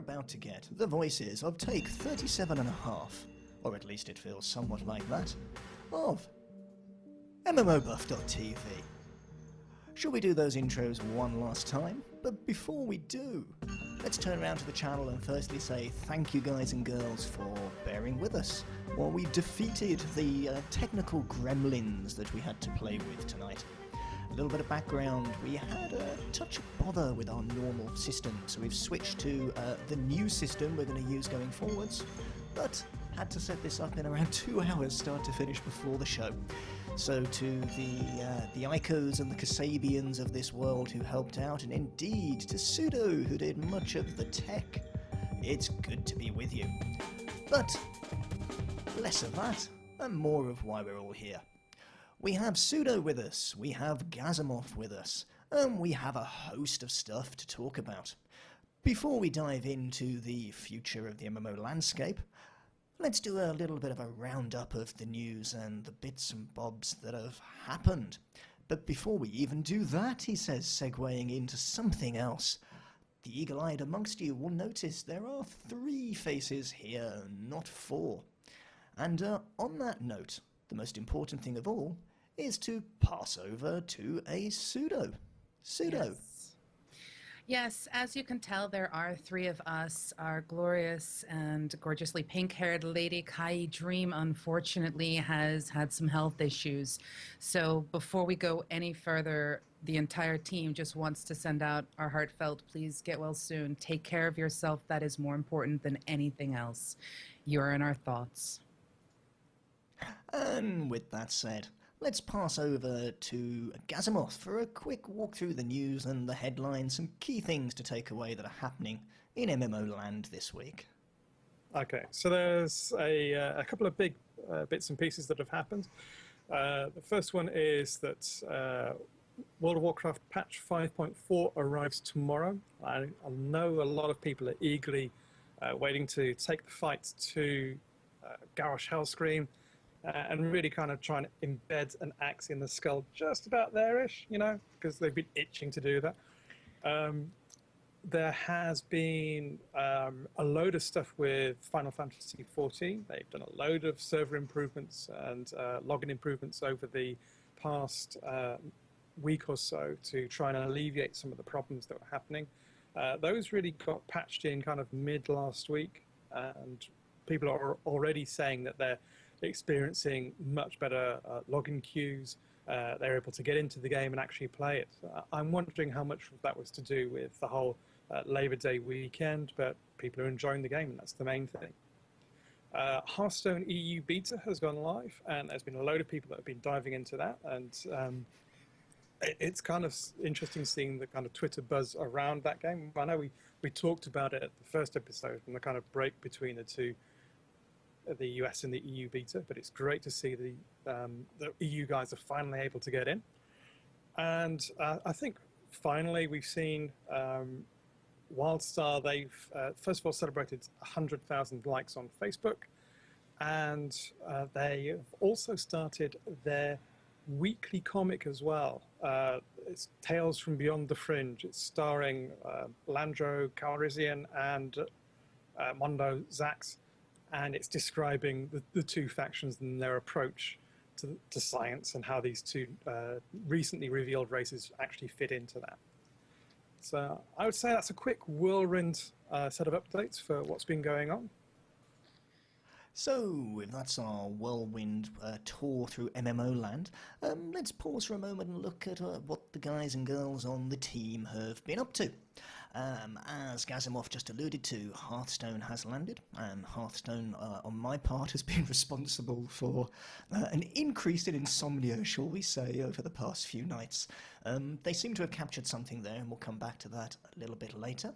about to get the voices of take 37.5, or at least it feels somewhat like that, of MMOBuff.TV. Shall we do those intros one last time? But before we do, let's turn around to the channel and firstly say thank you guys and girls for bearing with us while we defeated the technical gremlins that we had to play with tonight. A little bit of background, we had a touch of bother with our normal system, so we've switched to the new system we're going to use going forwards, but had to set this up in around 2 hours start to finish before the show. So to the Icos and the Kasabians of this world who helped out, and indeed to Pseudo who did much of the tech, it's good to be with you. But less of that, and more of why we're all here. We have Pseudo with us, we have Gazimov with us, and we have a host of stuff to talk about. Before we dive into the future of the MMO landscape, let's do a little bit of a roundup of the news and the bits and bobs that have happened. But before we even do that, he says, segueing into something else, the eagle-eyed amongst you will notice there are 3 faces here, not 4. And on that note, the most important thing of all is to pass over to a Pseudo. Pseudo. Yes, as you can tell, there are 3 of us. Our glorious and gorgeously pink-haired lady Kai Dream, unfortunately, has had some health issues. So before we go any further, the entire team just wants to send out our heartfelt, please get well soon. Take care of yourself. That is more important than anything else. You're in our thoughts. And with that said, let's pass over to Gazimov for a quick walk through the news and the headlines, some key things to take away that are happening in MMO land this week. Okay, so there's a couple of big bits and pieces that have happened. The first one is that World of Warcraft patch 5.4 arrives tomorrow. I know a lot of people are eagerly waiting to take the fight to Garrosh Hellscream, and really kind of trying to embed an axe in the skull just about there-ish, you know, because they've been itching to do that. There has been a load of stuff with Final Fantasy XIV. They've done a load of server improvements and login improvements over the past week or so to try and alleviate some of the problems that were happening. Those really got patched in kind of mid last week, and people are already saying that they're experiencing much better login queues. They're able to get into the game and actually play it. I'm wondering how much of that was to do with the whole Labor Day weekend, but people are enjoying the game, and that's the main thing. Hearthstone EU beta has gone live, and there's been a load of people that have been diving into that, and it's kind of interesting seeing the kind of Twitter buzz around that game. I know we talked about it at the first episode and the kind of break between the US and the EU beta, but it's great to see the EU guys are finally able to get in. And I think finally we've seen WildStar. They've first of all celebrated 100,000 likes on Facebook, and they have also started their weekly comic as well. It's Tales from Beyond the Fringe. It's starring Landro Calrissian and Mondo Zax, and it's describing the 2 factions and their approach to science and how these 2 recently revealed races actually fit into that. So I would say that's a quick whirlwind set of updates for what's been going on. So, if that's our whirlwind tour through MMO land, let's pause for a moment and look at what the guys and girls on the team have been up to. As Gazimov just alluded to, Hearthstone has landed, and Hearthstone, on my part, has been responsible for an increase in insomnia, shall we say, over the past few nights. They seem to have captured something there, and we'll come back to that a little bit later.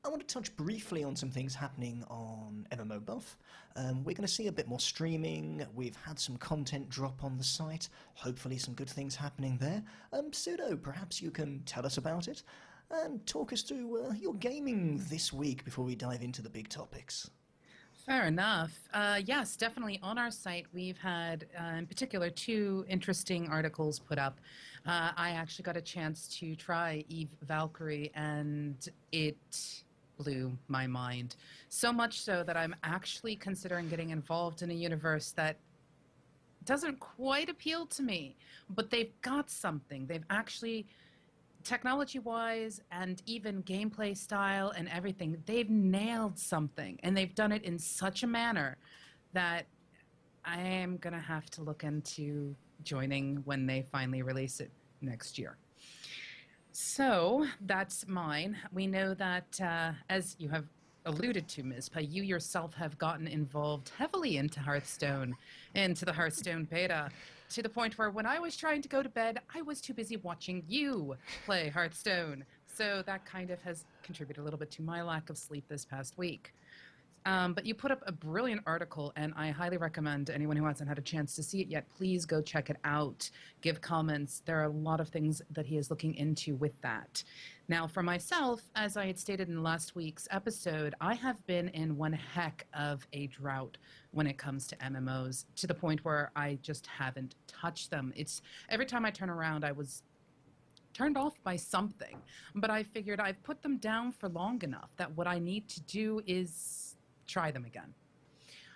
I want to touch briefly on some things happening on MMO Buff. We're going to see a bit more streaming. We've had some content drop on the site. Hopefully some good things happening there. Pseudo, perhaps you can tell us about it and talk us through your gaming this week before we dive into the big topics. Fair enough. Yes, definitely on our site we've had, in particular, 2 interesting articles put up. I actually got a chance to try Eve Valkyrie, and it blew my mind. So much so that I'm actually considering getting involved in a universe that doesn't quite appeal to me, but they've got something. They've actually, technology-wise and even gameplay style and everything, they've nailed something, and they've done it in such a manner that I am going to have to look into joining when they finally release it next year. So that's mine. We know that, as you have alluded to, Ms. Pa, you yourself have gotten involved heavily into Hearthstone, into the Hearthstone beta, to the point where when I was trying to go to bed, I was too busy watching you play Hearthstone. So that kind of has contributed a little bit to my lack of sleep this past week. But you put up a brilliant article, and I highly recommend anyone who hasn't had a chance to see it yet, please go check it out. Give comments. There are a lot of things that he is looking into with that. Now, for myself, as I had stated in last week's episode, I have been in one heck of a drought when it comes to MMOs, to the point where I just haven't touched them. It's every time I turn around, I was turned off by something, but I figured I've put them down for long enough that what I need to do is try them again.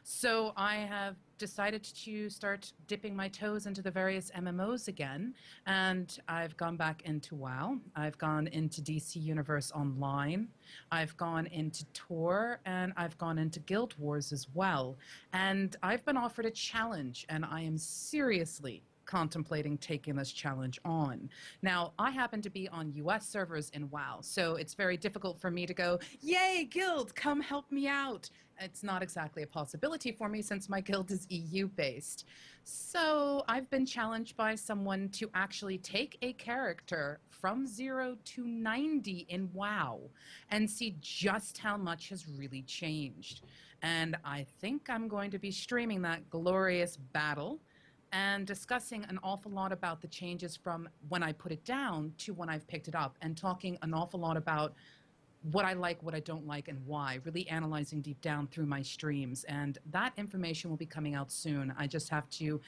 So I have decided to start dipping my toes into the various MMOs again, and I've gone back into WoW. I've gone into DC Universe Online. I've gone into Tor, and I've gone into Guild Wars as well. And I've been offered a challenge, and I am seriously contemplating taking this challenge on. Now, I happen to be on US servers in WoW, so it's very difficult for me to go, yay, guild, come help me out. It's not exactly a possibility for me since my guild is EU based. So I've been challenged by someone to actually take a character from 0 to 90 in WoW and see just how much has really changed. And I think I'm going to be streaming that glorious battle and discussing an awful lot about the changes from when I put it down to when I've picked it up, and talking an awful lot about what I like, what I don't like, and why, really analyzing deep down through my streams. And that information will be coming out soon. I just have to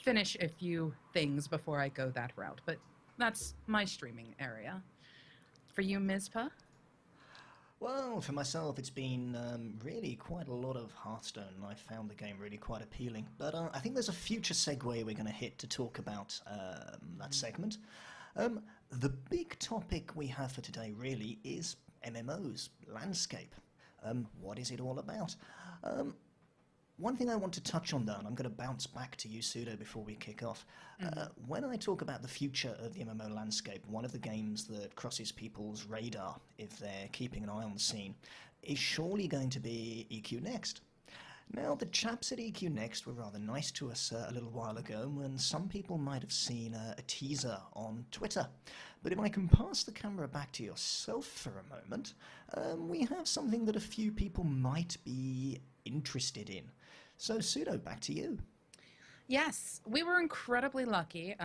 finish a few things before I go that route. But that's my streaming area. For you, Ms. Pa? Well, for myself, it's been really quite a lot of Hearthstone, and I found the game really quite appealing. But I think there's a future segue we're going to hit to talk about that segment. The big topic we have for today really is MMOs, landscape. What is it all about? One thing I want to touch on, though, and I'm going to bounce back to you, Sudo, before we kick off. When I talk about the future of the MMO landscape, one of the games that crosses people's radar, if they're keeping an eye on the scene, is surely going to be EQ Next. Now, the chaps at EQ Next were rather nice to us a little while ago, and some people might have seen a teaser on Twitter. But if I can pass the camera back to yourself for a moment, we have something that a few people might be interested in. So, Sudo, back to you. Yes, we were incredibly lucky.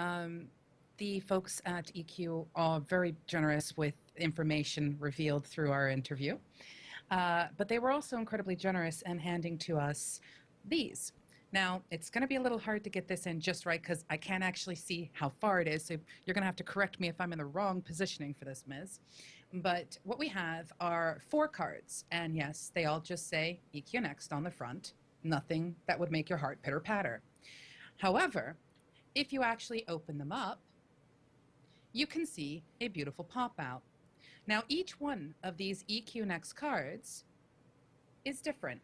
The folks at EQ are very generous with information revealed through our interview. But they were also incredibly generous in handing to us these. Now, it's going to be a little hard to get this in just right because I can't actually see how far it is, so you're going to have to correct me if I'm in the wrong positioning for this, Ms. But what we have are 4 cards, and yes, they all just say EQ Next on the front. Nothing that would make your heart pitter-patter. However, if you actually open them up, you can see a beautiful pop-out. Now, each one of these EQ Next cards is different.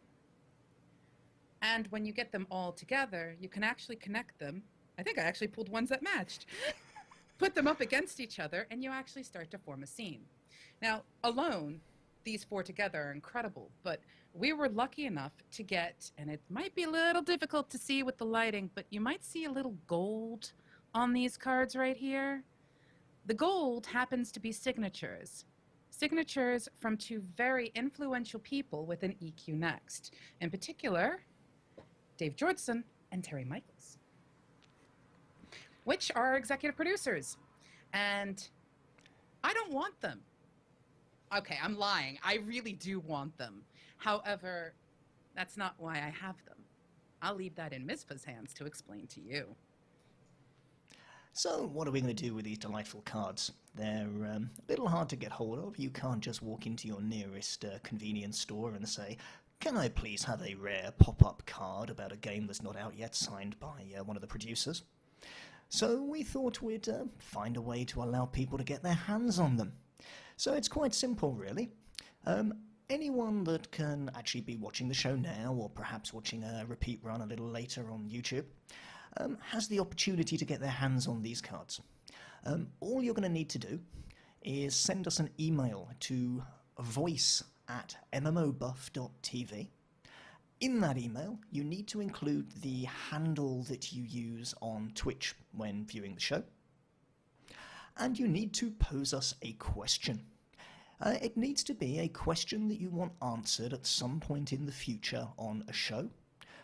And when you get them all together, you can actually connect them. I think I actually pulled ones that matched. Put them up against each other, and you actually start to form a scene. Now, alone, these 4 together are incredible, but we were lucky enough to get, and it might be a little difficult to see with the lighting, but you might see a little gold on these cards right here. The gold happens to be signatures. Signatures from 2 very influential people within EQ Next. In particular, Dave Jordson and Terry Michaels, which are our executive producers. And I don't want them. Okay, I'm lying. I really do want them. However, that's not why I have them. I'll leave that in Mizpa's hands to explain to you. So, what are we going to do with these delightful cards? They're a little hard to get hold of. You can't just walk into your nearest convenience store and say, "Can I please have a rare pop-up card about a game that's not out yet, signed by one of the producers?" So we thought we'd find a way to allow people to get their hands on them. So it's quite simple, really. Anyone that can actually be watching the show now, or perhaps watching a repeat run a little later on YouTube, has the opportunity to get their hands on these cards. All you're going to need to do is send us an email to voice@MMOBuff.TV. In that email, you need to include the handle that you use on Twitch when viewing the show. And you need to pose us a question. It needs to be a question that you want answered at some point in the future on a show.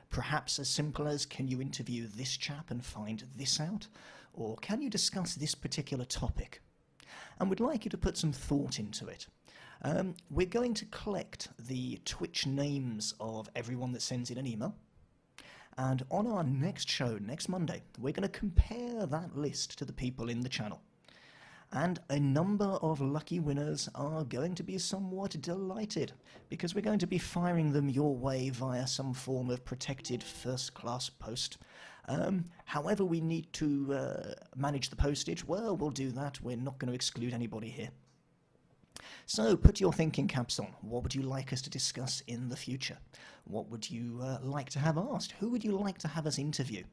Perhaps as simple as, can you interview this chap and find this out? Or can you discuss this particular topic? And we'd like you to put some thought into it. We're going to collect the Twitch names of everyone that sends in an email. And on our next show, next Monday, we're going to compare that list to the people in the channel. And a number of lucky winners are going to be somewhat delighted, because we're going to be firing them your way via some form of protected first-class post. However we need to manage the postage, well, we'll do that. We're not going to exclude anybody here. So put your thinking caps on. What would you like us to discuss in the future? What would you like to have asked? Who would you like to have us interview?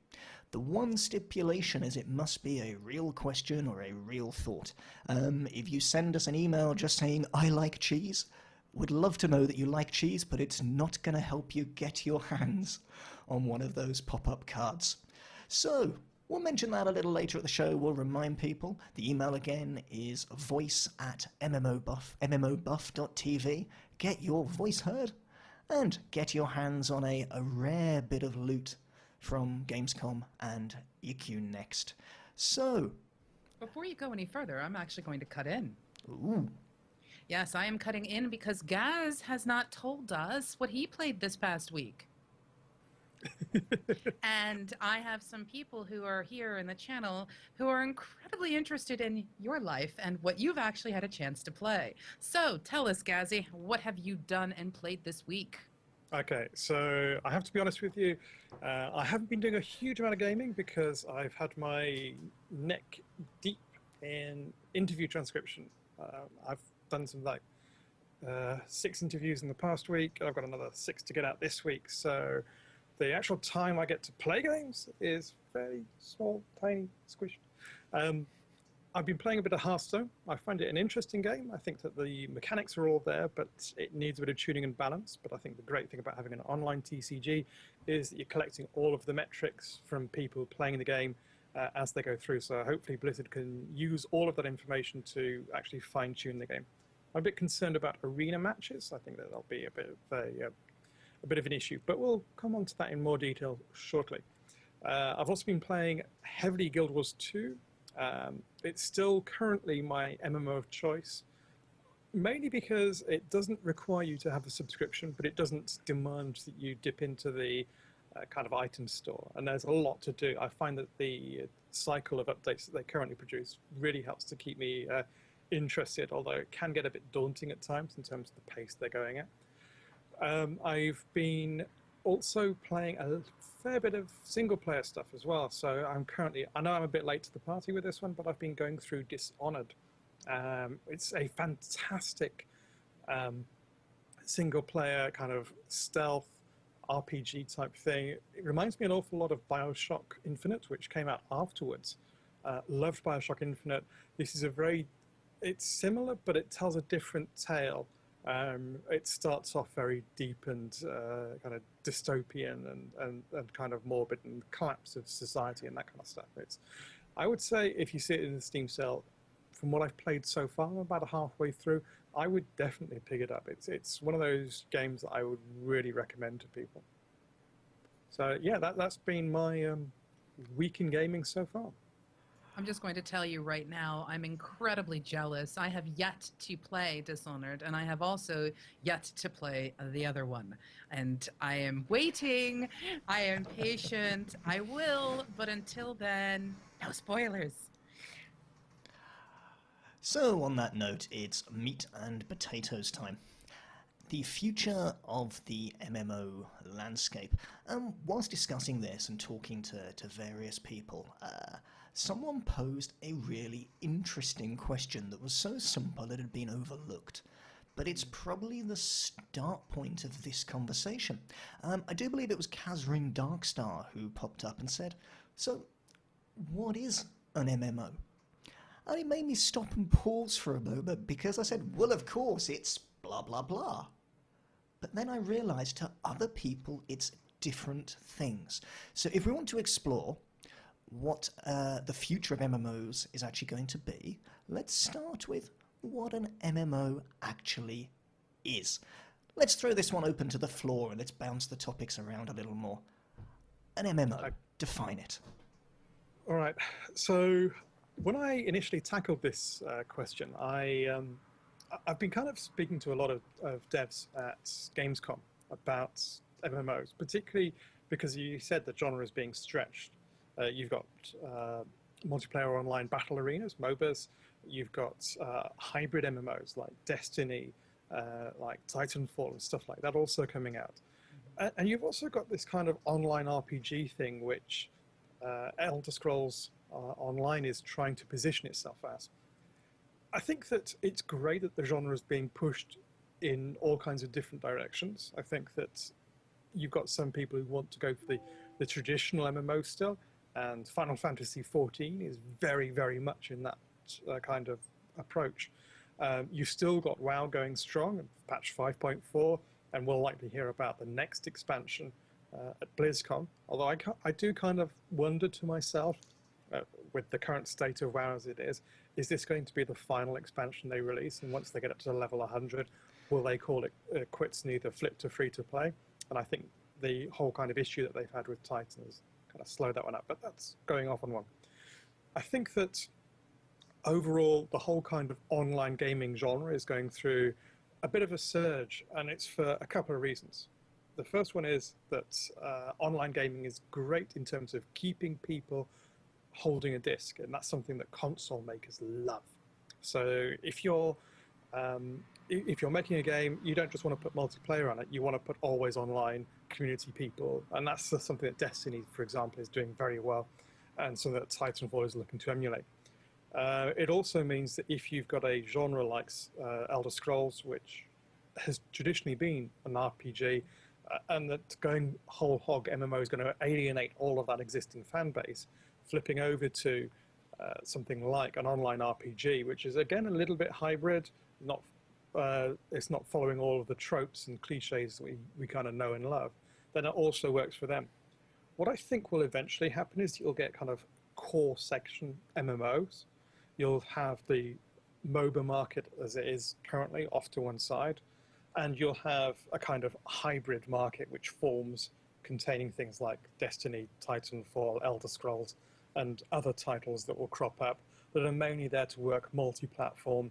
The one stipulation is it must be a real question or a real thought. If you send us an email just saying, "I like cheese," we'd love to know that you like cheese, but it's not going to help you get your hands on one of those pop-up cards. So we'll mention that a little later at the show. We'll remind people. The email again is voice@MMOBuff.TV. Get your voice heard and get your hands on a rare bit of loot from Gamescom and EQ Next. So, Before you go any further, I'm actually going to cut in. ooh, Yes, I am cutting in because Gaz has not told us what he played this past week. And I have some people who are here in the channel who are incredibly interested in your life and what you've actually had a chance to play. So tell us, Gazzy, what have you done and played this week? Okay, so I have to be honest with you. I haven't been doing a huge amount of gaming because I've had my neck deep in interview transcription. I've done some 6 interviews in the past week. I've got another 6 to get out this week. So the actual time I get to play games is very small, tiny, squished. I've been playing a bit of Hearthstone. I find it an interesting game. I think that the mechanics are all there, but it needs a bit of tuning and balance. But I think the great thing about having an online TCG is that you're collecting all of the metrics from people playing the game as they go through. So hopefully Blizzard can use all of that information to actually fine-tune the game. I'm a bit concerned about arena matches. I think that that'll be a bit of an issue, but we'll come on to that in more detail shortly. I've also been playing heavily Guild Wars 2. It's still currently my MMO of choice, mainly because it doesn't require you to have a subscription, but it doesn't demand that you dip into the kind of item store, and there's a lot to do. I find that the cycle of updates that they currently produce really helps to keep me interested, although it can get a bit daunting at times in terms of the pace they're going at. I've been also playing a fair bit of single-player stuff as well. So I know I'm a bit late to the party with this one, but I've been going through Dishonored. It's a fantastic single-player kind of stealth RPG type thing. It reminds me an awful lot of BioShock Infinite, which came out afterwards. Loved BioShock Infinite. This is it's similar, but it tells a different tale. It starts off very deep and kind of dystopian and kind of morbid, and collapse of society and that kind of stuff. I would say if you see it in the Steam sale, from what I've played so far, I'm about halfway through, I would definitely pick it up. It's one of those games that I would really recommend to people. So yeah, that's been my week in gaming so far. I'm just going to tell you right now, I'm incredibly jealous. I have yet to play Dishonored, and I have also yet to play the other one. And I am waiting. I am patient. I will, but until then, no spoilers. So on that note, it's meat and potatoes time. The future of the MMO landscape. Whilst discussing this and talking to various people, someone posed a really interesting question that was so simple it had been overlooked. But it's probably the start point of this conversation. I do believe it was Kazrin Darkstar who popped up and said, so what is an MMO? And it made me stop and pause for a moment because I said, well, of course, it's blah, blah, blah. But then I realised to other people it's different things. So if we want to explore what the future of MMOs is actually going to be, let's start with what an MMO actually is. Let's throw this one open to the floor and let's bounce the topics around a little more. An MMO, define it. All right. So when I initially tackled this question, I've been kind of speaking to a lot of devs at Gamescom about MMOs, particularly because you said the genre is being stretched. You've got multiplayer online battle arenas, MOBAs. You've got hybrid MMOs like Destiny, like Titanfall and stuff like that also coming out. And you've also got this kind of online RPG thing, which Elder Scrolls Online is trying to position itself as. I think that it's great that the genre is being pushed in all kinds of different directions. I think that you've got some people who want to go for the traditional MMO still, and Final Fantasy XIV is very, very much in that kind of approach. You've still got WoW going strong, patch 5.4, and we'll likely hear about the next expansion at BlizzCon. Although I do kind of wonder to myself, with the current state of WoW as it is this going to be the final expansion they release? And once they get up to level 100, will they call it quits and either flip to free-to-play? And I think the whole kind of issue that they've had with Titan has kind of slowed that one up, but that's going off on one. I think that overall, the whole kind of online gaming genre is going through a bit of a surge, and it's for a couple of reasons. The first one is that online gaming is great in terms of keeping people holding a disc, and that's something that console makers love. So if you're making a game, you don't just want to put multiplayer on it, you want to put always online community people, and that's something that Destiny, for example, is doing very well, and something that Titanfall is looking to emulate. It also means that if you've got a genre like Elder Scrolls, which has traditionally been an RPG, and that going whole hog MMO is going to alienate all of that existing fan base, flipping over to something like an online RPG, which is again a little bit hybrid, it's not following all of the tropes and cliches that we kind of know and love, then it also works for them. What I think will eventually happen is you'll get kind of core section MMOs. You'll have the MOBA market as it is currently off to one side, and you'll have a kind of hybrid market which forms, containing things like Destiny, Titanfall, Elder Scrolls, and other titles that will crop up that are mainly there to work multi-platform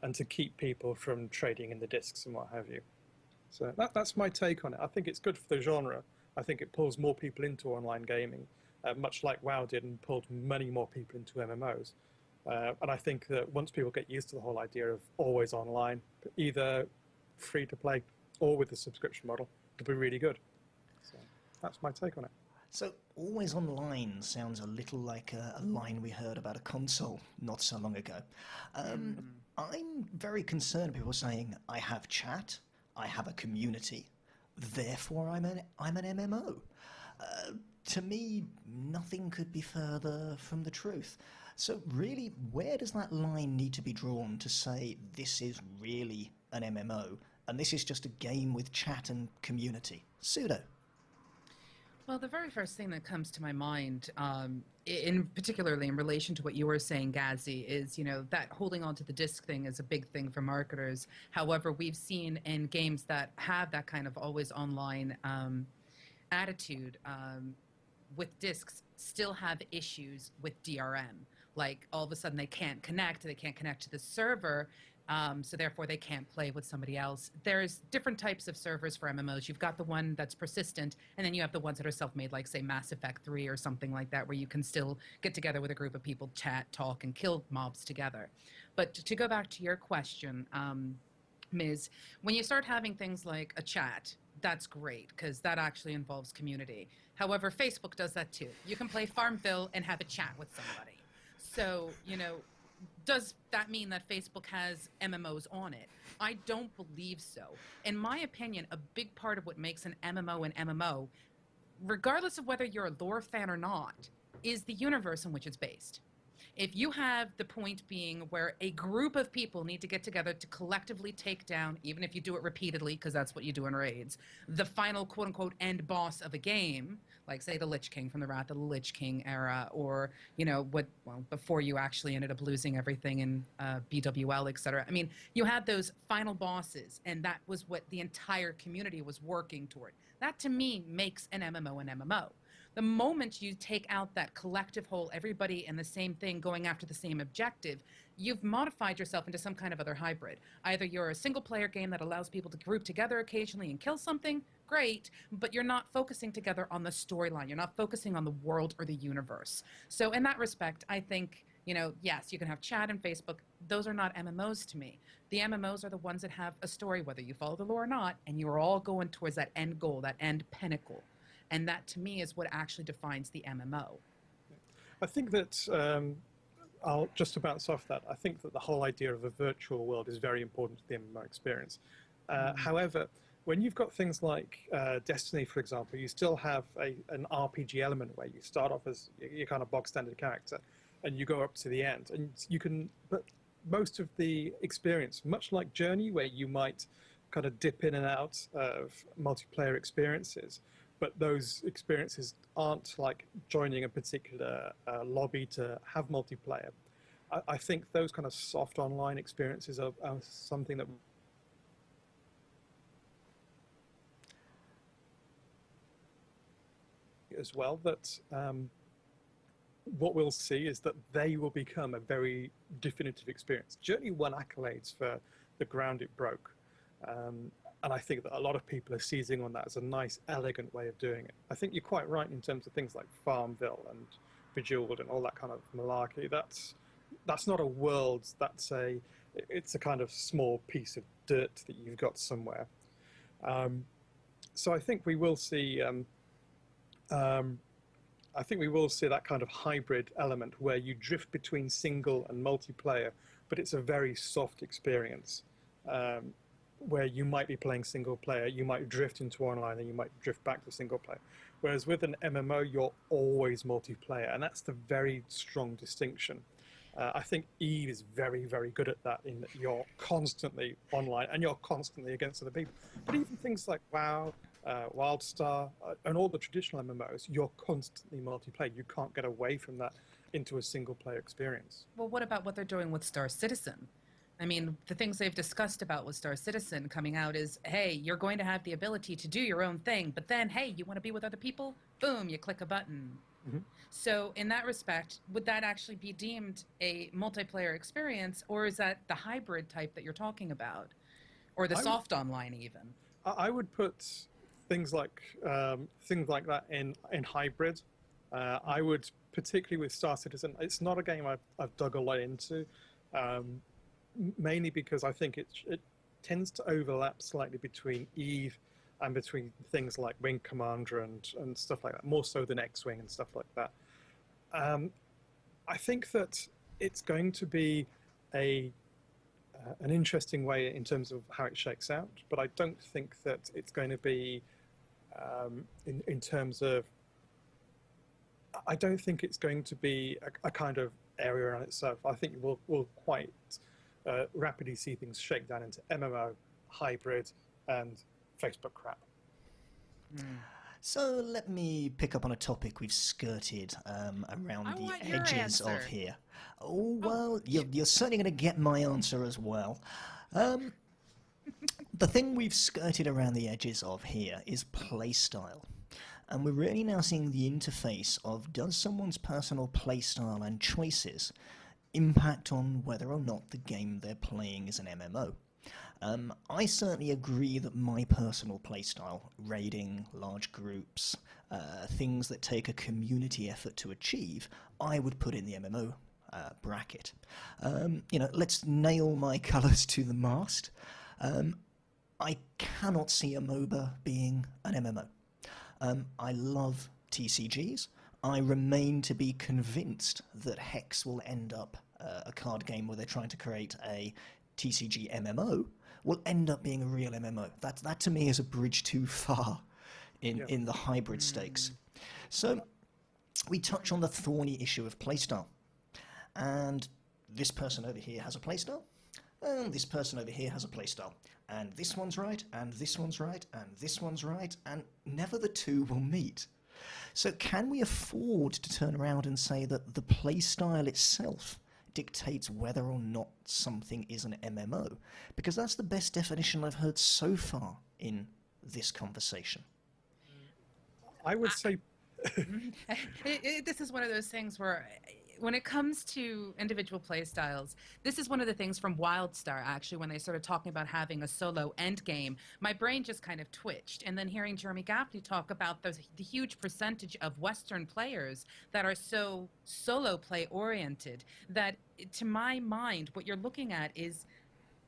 and to keep people from trading in the discs and what have you. So that's my take on it. I think it's good for the genre. I think it pulls more people into online gaming, much like WoW did and pulled many more people into MMOs. And I think that once people get used to the whole idea of always online, either free to play or with the subscription model, it'll be really good. So that's my take on it. So, always online sounds a little like a line we heard about a console not so long ago. I'm very concerned people saying, I have chat, I have a community, therefore I'm an MMO. To me, nothing could be further from the truth. So really, where does that line need to be drawn to say this is really an MMO and this is just a game with chat and community? Pseudo. Well, the very first thing that comes to my mind, particularly in relation to what you were saying, Gazzy, is, that holding on to the disc thing is a big thing for marketers. However, we've seen in games that have that kind of always online attitude with discs still have issues with DRM. like all of a sudden they can't connect to the server, so therefore they can't play with somebody else. There's different types of servers for MMOs. You've got the one that's persistent, and then you have the ones that are self-made, like say Mass Effect 3 or something like that, where you can still get together with a group of people, chat, talk, and kill mobs together. But to go back to your question, Ms., when you start having things like a chat, that's great because that actually involves community. However, Facebook does that too. You can play Farmville and have a chat with somebody. So, does that mean that Facebook has MMOs on it? I don't believe so. In my opinion, a big part of what makes an MMO an MMO, regardless of whether you're a lore fan or not, is the universe in which it's based. If you have the point being where a group of people need to get together to collectively take down, even if you do it repeatedly, because that's what you do in raids, the final quote-unquote end boss of a game, like say the Lich King from the Wrath of the Lich King era, or before you actually ended up losing everything in BWL, etc. I mean, you had those final bosses, and that was what the entire community was working toward. That to me makes an MMO an MMO. The moment you take out that collective whole, everybody in the same thing going after the same objective, you've modified yourself into some kind of other hybrid. Either you're a single player game that allows people to group together occasionally and kill something, great, but you're not focusing together on the storyline. You're not focusing on the world or the universe. So in that respect, I think, yes, you can have chat and Facebook. Those are not MMOs to me. The MMOs are the ones that have a story, whether you follow the lore or not, and you're all going towards that end goal, that end pinnacle. And that, to me, is what actually defines the MMO. I think that I'll just to bounce off that. I think that the whole idea of a virtual world is very important to the MMO experience. However, when you've got things like Destiny, for example, you still have an RPG element where you start off as your kind of bog standard character, and you go up to the end, and you can. But most of the experience, much like Journey, where you might kind of dip in and out of multiplayer experiences. But those experiences aren't like joining a particular lobby to have multiplayer. I think those kind of soft online experiences are something that as well, that what we'll see is that they will become a very definitive experience. Journey won accolades for the ground it broke. And I think that a lot of people are seizing on that as a nice, elegant way of doing it. I think you're quite right in terms of things like Farmville and Bejeweled and all that kind of malarkey. That's not a world. It's a kind of small piece of dirt that you've got somewhere. So I think we will see. I think we will see that kind of hybrid element where you drift between single and multiplayer, but it's a very soft experience. Where you might be playing single player, you might drift into online, and you might drift back to single player. Whereas with an MMO, you're always multiplayer, and that's the very strong distinction. I think Eve is very, very good at that, in that you're constantly online and you're constantly against other people. But even things like WoW, WildStar, and all the traditional MMOs, you're constantly multiplayer. You can't get away from that into a single player experience. Well, what about what they're doing with Star Citizen? I mean, the things they've discussed about with Star Citizen coming out is, hey, you're going to have the ability to do your own thing, but then, hey, you want to be with other people? Boom, you click a button. Mm-hmm. So in that respect, would that actually be deemed a multiplayer experience, or is that the hybrid type that you're talking about? Or the soft online even? I would put things like that in hybrid. I would, particularly with Star Citizen, it's not a game I've dug a lot into. Mainly because I think it tends to overlap slightly between Eve and between things like Wing Commander and stuff like that, more so than X-Wing and stuff like that. I think that it's going to be an interesting way in terms of how it shakes out, but I don't think that it's going to be in terms of. I don't think it's going to be a kind of area on itself. I think we'll quite rapidly see things shake down into MMO, hybrid, and Facebook crap. So let me pick up on a topic we've skirted around the edges of here. Oh, well, you're certainly going to get my answer as well. The thing we've skirted around the edges of here is playstyle. And we're really now seeing the interface of, does someone's personal playstyle and choices impact on whether or not the game they're playing is an MMO? I certainly agree that my personal playstyle, raiding, large groups, things that take a community effort to achieve, I would put in the MMO bracket. Let's nail my colours to the mast. I cannot see a MOBA being an MMO. I love TCGs. I remain to be convinced that Hex will end up a card game where they're trying to create a TCG MMO, will end up being a real MMO. That to me is a bridge too far in the hybrid stakes. So we touch on the thorny issue of playstyle. And this person over here has a playstyle, and this person over here has a playstyle. And this one's right, and this one's right, and this one's right, and never the two will meet. So can we afford to turn around and say that the playstyle itself dictates whether or not something is an MMO? Because that's the best definition I've heard so far in this conversation. I would say... This is one of those things where, when it comes to individual play styles, this is one of the things from WildStar, actually, when they started talking about having a solo end game, my brain just kind of twitched. And then hearing Jeremy Gaffney talk about the huge percentage of Western players that are so solo play oriented, that to my mind, what you're looking at is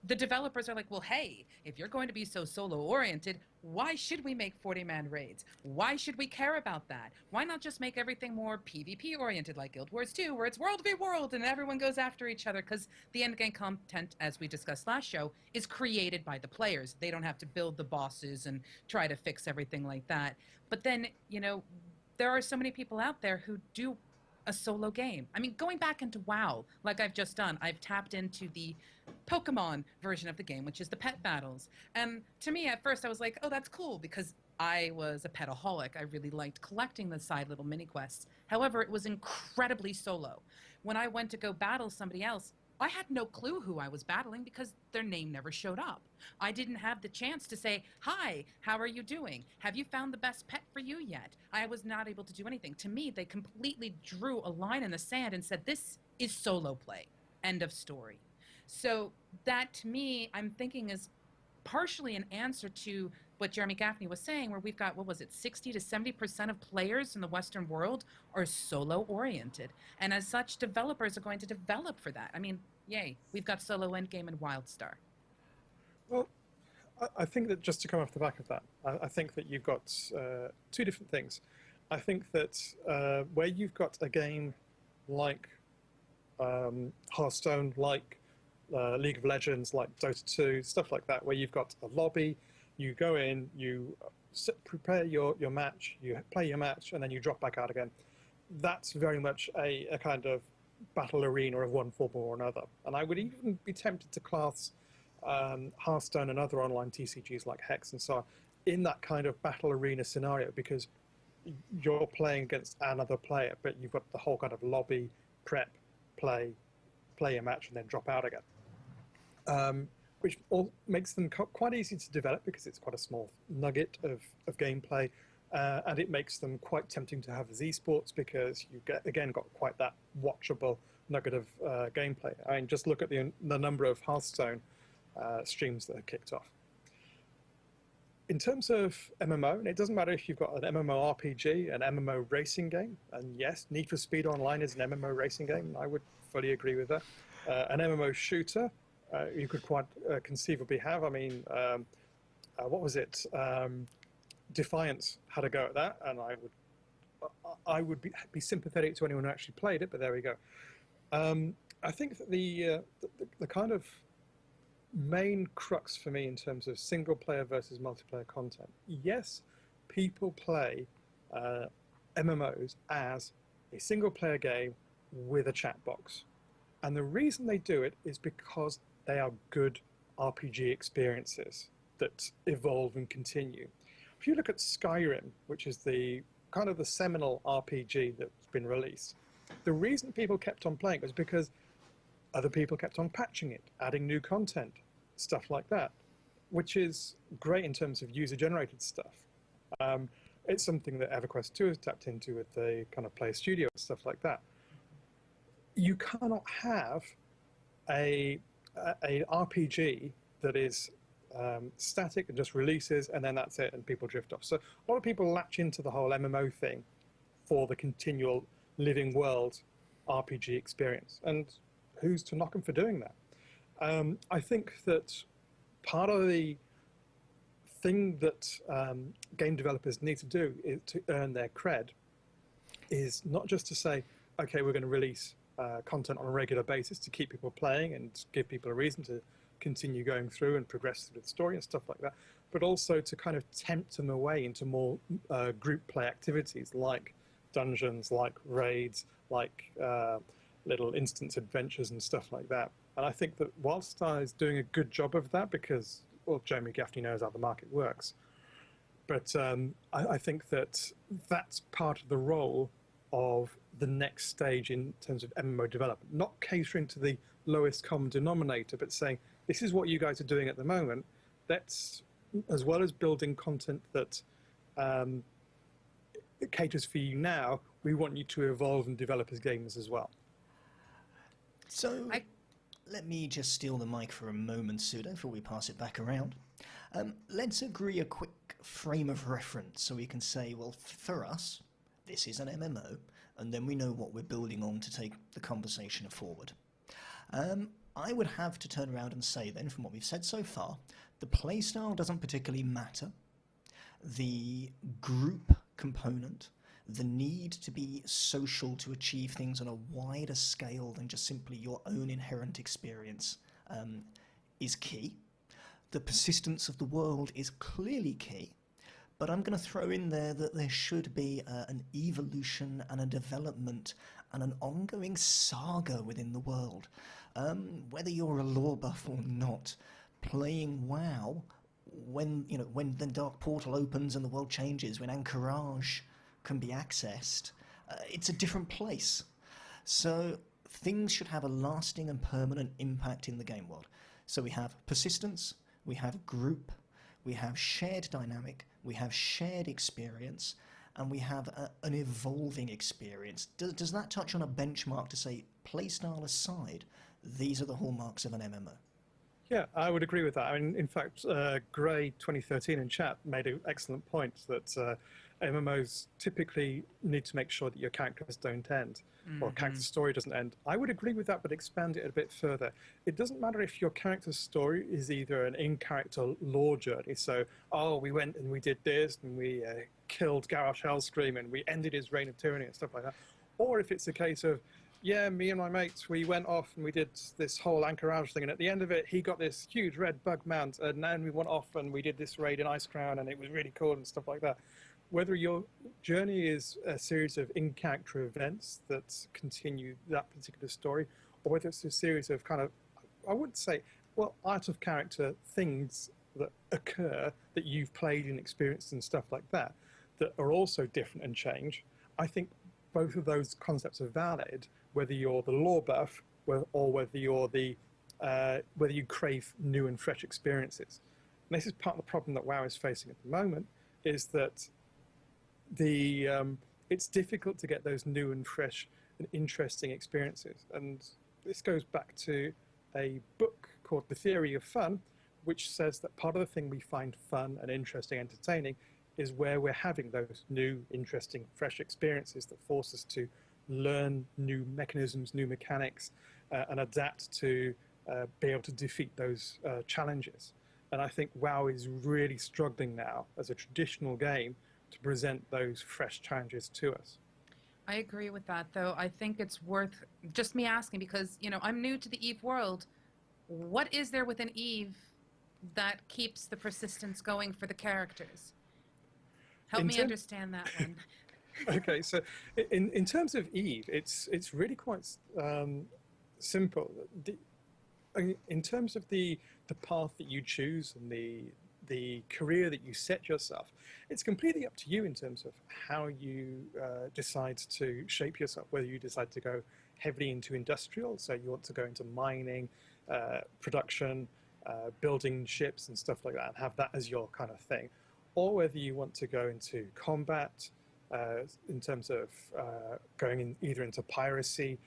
the developers are like, well, hey, if you're going to be so solo-oriented, why should we make 40-man raids? Why should we care about that? Why not just make everything more PvP-oriented like Guild Wars 2, where it's world v world and everyone goes after each other? Because the endgame content, as we discussed last show, is created by the players. They don't have to build the bosses and try to fix everything like that. But then, there are so many people out there who do a solo game. I mean, going back into WoW, like I've just done, I've tapped into the Pokemon version of the game, which is the pet battles. And to me, at first, I was like, oh, that's cool, because I was a petaholic. I really liked collecting the side little mini quests. However, it was incredibly solo. When I went to go battle somebody else, I had no clue who I was battling because their name never showed up. I didn't have the chance to say, hi, how are you doing? Have you found the best pet for you yet? I was not able to do anything. To me, they completely drew a line in the sand and said, this is solo play. End of story. So that, to me, I'm thinking is partially an answer to what Jeremy Gaffney was saying, where we've got, 60 to 70% of players in the Western world are solo-oriented. And as such, developers are going to develop for that. I mean, yay, we've got solo endgame and WildStar. Well, I think that just to come off the back of that, I think that you've got two different things. I think that where you've got a game like Hearthstone, like League of Legends, like Dota 2, stuff like that, where you've got a lobby, you go in, you prepare your match, you play your match, and then you drop back out again. That's very much a kind of battle arena of one form or another. And I would even be tempted to class Hearthstone and other online TCGs like Hex and so on in that kind of battle arena scenario, because you're playing against another player, but you've got the whole kind of lobby, prep, play a match, and then drop out again. Which all makes them quite easy to develop because it's quite a small nugget of gameplay, and it makes them quite tempting to have as esports because you got quite that watchable nugget of gameplay. I mean, just look at the number of Hearthstone streams that are kicked off. In terms of MMO, and it doesn't matter if you've got an MMO RPG, an MMO racing game, and yes, Need for Speed Online is an MMO racing game, and I would fully agree with that. An MMO shooter, you could quite conceivably have. I mean, what was it? Defiance had a go at that, and I would be sympathetic to anyone who actually played it, but there we go. I think that the kind of main crux for me in terms of single player versus multiplayer content, yes, people play MMOs as a single player game with a chat box. And the reason they do it is because they are good RPG experiences that evolve and continue. If you look at Skyrim, which is the kind of the seminal RPG that's been released, the reason people kept on playing was because other people kept on patching it, adding new content, stuff like that, which is great in terms of user-generated stuff. It's something that EverQuest 2 has tapped into with the kind of Play Studio and stuff like that. You cannot have a RPG that is static and just releases and then that's it and people drift off. So a lot of people latch into the whole MMO thing for the continual living world RPG experience, and who's to knock them for doing that? I think that part of the thing that game developers need to do is to earn their cred is not just to say, okay, we're going to release content on a regular basis to keep people playing and give people a reason to continue going through and progress through the story and stuff like that, but also to kind of tempt them away into more group play activities like dungeons, like raids, like little instance adventures and stuff like that. And I think that Wildstar is doing a good job of that because, well, Jeremy Gaffney knows how the market works. But I think that that's part of the role of the next stage in terms of MMO development, not catering to the lowest common denominator, but saying, this is what you guys are doing at the moment. That's, as well as building content that caters for you now, we want you to evolve and develop as gamers as well. So, let me just steal the mic for a moment, Sudo, before we pass it back around. Let's agree a quick frame of reference so we can say, well, for us, this is an MMO, and then we know what we're building on to take the conversation forward. I would have to turn around and say then, from what we've said so far, the playstyle doesn't particularly matter. The group component, the need to be social to achieve things on a wider scale than just simply your own inherent experience is key. The persistence of the world is clearly key, but I'm going to throw in there that there should be an evolution and a development and an ongoing saga within the world. Whether you're a lore buff or not, playing WoW, when the Dark Portal opens and the world changes, when Anchorage can be accessed, it's a different place. So things should have a lasting and permanent impact in the game world. So we have persistence, we have group, we have shared dynamic, we have shared experience, and we have an evolving experience. Does that touch on a benchmark to say, playstyle aside, these are the hallmarks of an MMO? Yeah, I would agree with that. I mean, in fact, Gray 2013 in chat made an excellent point that MMOs typically need to make sure that your characters don't end, or character story doesn't end. I would agree with that, but expand it a bit further. It doesn't matter if your character's story is either an in-character lore journey, so, oh, we went and we did this, and we killed Garrosh Hellscream, and we ended his reign of tyranny, and stuff like that. Or if it's a case of, yeah, me and my mates, we went off and we did this whole Anchorage thing, and at the end of it, he got this huge red bug mount, and then we went off and we did this raid in Icecrown, and it was really cool and stuff like that. Whether your journey is a series of in-character events that continue that particular story, or whether it's a series of kind of, I wouldn't say, well, out-of-character things that occur that you've played and experienced and stuff like that, that are also different and change, I think both of those concepts are valid, whether you're the lore buff or whether you're the whether you crave new and fresh experiences. And this is part of the problem that WoW is facing at the moment, is that it's difficult to get those new and fresh and interesting experiences. And this goes back to a book called The Theory of Fun, which says that part of the thing we find fun and interesting, entertaining, is where we're having those new, interesting, fresh experiences that force us to learn new mechanisms, new mechanics, and adapt to be able to defeat those challenges. And I think WoW is really struggling now as a traditional game to present those fresh challenges to us. I agree with that, though. I think it's worth just me asking because, I'm new to the EVE world. What is there within EVE that keeps the persistence going for the characters? Help me understand that one. Okay, so in terms of EVE, it's really quite simple. In terms of the path that you choose and the career that you set yourself, it's completely up to you in terms of how you decide to shape yourself, whether you decide to go heavily into industrial, so you want to go into mining, production, building ships and stuff like that, and have that as your kind of thing. or whether you want to go into combat in terms of going either into piracy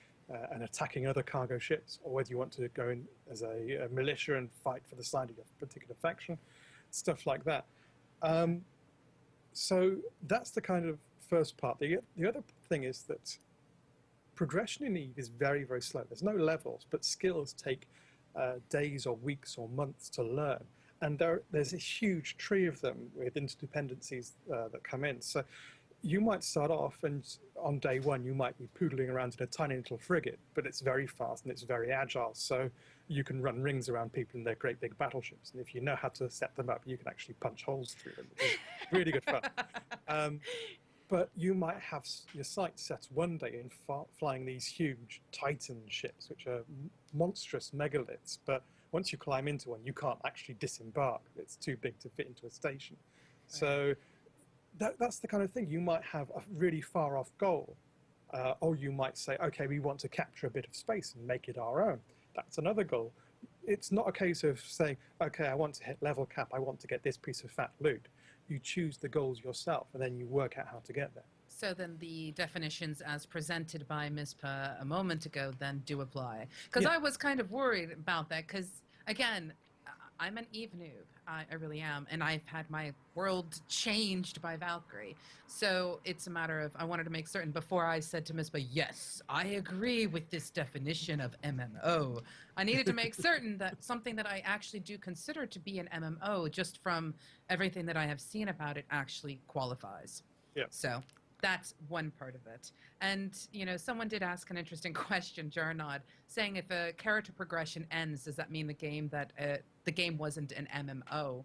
and attacking other cargo ships, or whether you want to go in as a militia and fight for the side of a particular faction, stuff like that. So that's the kind of first part. The other thing is that progression in EVE is very, very slow. There's no levels, but skills take days or weeks or months to learn. And there's a huge tree of them with interdependencies that come in. So you might start off, and on day one, you might be poodling around in a tiny little frigate, but it's very fast and it's very agile. So you can run rings around people in their great big battleships. And if you know how to set them up, you can actually punch holes through them. It's really good fun. But you might have your sights set one day in flying these huge Titan ships, which are monstrous megaliths. But once you climb into one, you can't actually disembark. It's too big to fit into a station. Right. So that's the kind of thing. You might have a really far off goal, or you might say, okay, we want to capture a bit of space and make it our own. That's another goal. It's not a case of saying, okay, I want to hit level cap, I want to get this piece of fat loot. You choose the goals yourself, and then you work out how to get there. So then the definitions as presented by Mispa a moment ago then do apply. Because Yeah. I was kind of worried about that, because, again, I'm an EVE noob. I really am. And I've had my world changed by Valkyrie. So it's a matter of, I wanted to make certain before I said to Mispa, yes, I agree with this definition of MMO. I needed to make certain that something that I actually do consider to be an MMO, just from everything that I have seen about it, actually qualifies. Yeah. So that's one part of it. And, you know, someone did ask an interesting question, Jarnod, saying if a character progression ends, does that mean the game wasn't an MMO?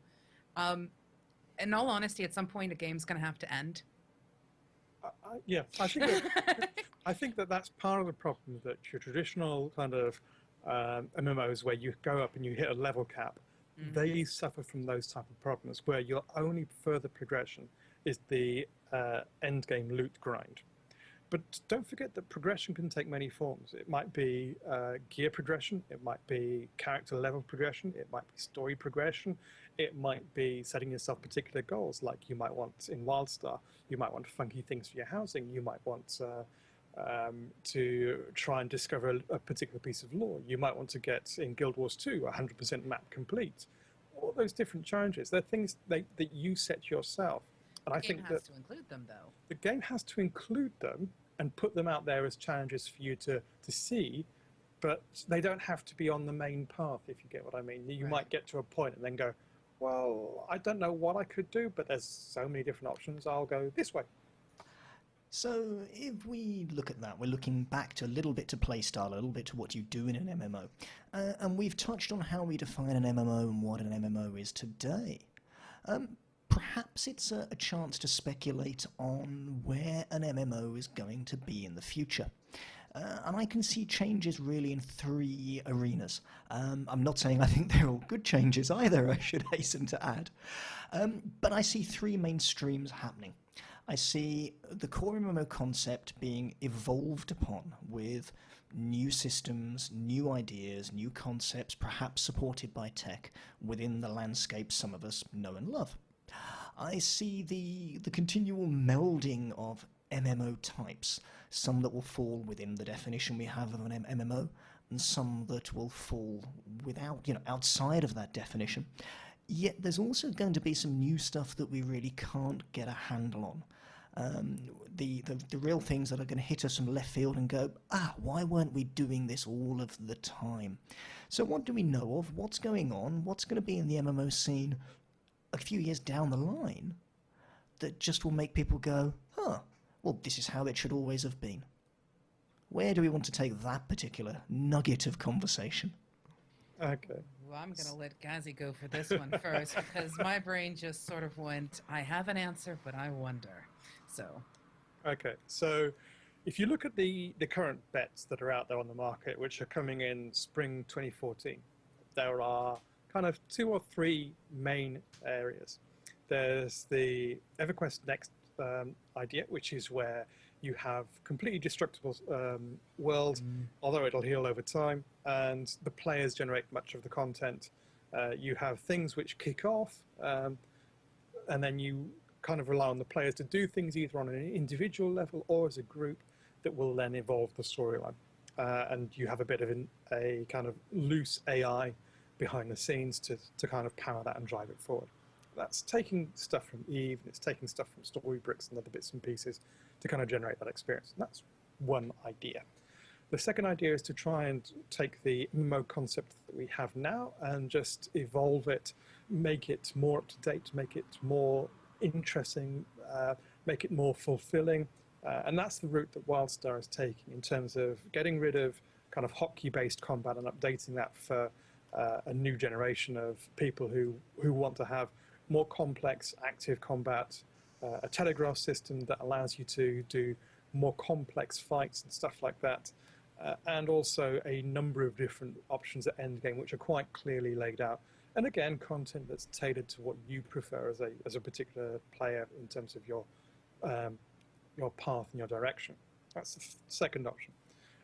In all honesty, at some point, a game's going to have to end. Yeah, I think that's part of the problem, that your traditional kind of MMOs where you go up and you hit a level cap, they suffer from those type of problems where your only further progression is the end game loot grind. But don't forget that progression can take many forms. It might be gear progression, it might be character level progression, it might be story progression, it might be setting yourself particular goals, like you might want in WildStar, you might want funky things for your housing, you might want to try and discover a particular piece of lore, you might want to get in Guild Wars 2 100% map complete. All those different challenges, they're things that you set yourself. And I think that has to include them, though. The game has to include them and put them out there as challenges for you to see, but they don't have to be on the main path, if you get what I mean. You might get to a point and then go, well, I don't know what I could do, but there's so many different options, I'll go this way. So if we look at that, we're looking back to a little bit to playstyle, a little bit to what you do in an MMO. And we've touched on how we define an MMO and what an MMO is today. Perhaps it's a chance to speculate on where an MMO is going to be in the future. And I can see changes really in three arenas. I'm not saying I think they're all good changes either, I should hasten to add. But I see three main streams happening. I see the core MMO concept being evolved upon with new systems, new ideas, new concepts, perhaps supported by tech within the landscape some of us know and love. I see the continual melding of MMO types, some that will fall within the definition we have of an MMO, and some that will fall without, outside of that definition. Yet there's also going to be some new stuff that we really can't get a handle on. The real things that are going to hit us from left field and go, why weren't we doing this all of the time? So what do we know of? What's going on? What's going to be in the MMO scene a few years down the line that just will make people go, well, this is how it should always have been? Where do we want to take that particular nugget of conversation? Okay. Well, I'm going to let Ghazi go for this one first, because my brain just sort of went, I have an answer, but I wonder. So. Okay, so if you look at the current bets that are out there on the market, which are coming in spring 2014, there are kind of 2 or 3 main areas. There's the EverQuest Next idea, which is where you have completely destructible world, although it'll heal over time, and the players generate much of the content. You have things which kick off, and then you kind of rely on the players to do things either on an individual level or as a group that will then evolve the storyline. And you have a bit of a kind of loose AI behind the scenes to kind of power that and drive it forward. That's taking stuff from Eve, and it's taking stuff from Storybricks and other bits and pieces to kind of generate that experience. And that's one idea. The second idea is to try and take the MMO concept that we have now and just evolve it, make it more up to date, make it more interesting, make it more fulfilling. And that's the route that WildStar is taking in terms of getting rid of kind of hotkey-based combat and updating that for a new generation of people who want to have more complex active combat, a telegraph system that allows you to do more complex fights and stuff like that, and also a number of different options at endgame which are quite clearly laid out. And again, content that's tailored to what you prefer as a particular player in terms of your path and your direction. That's the second option.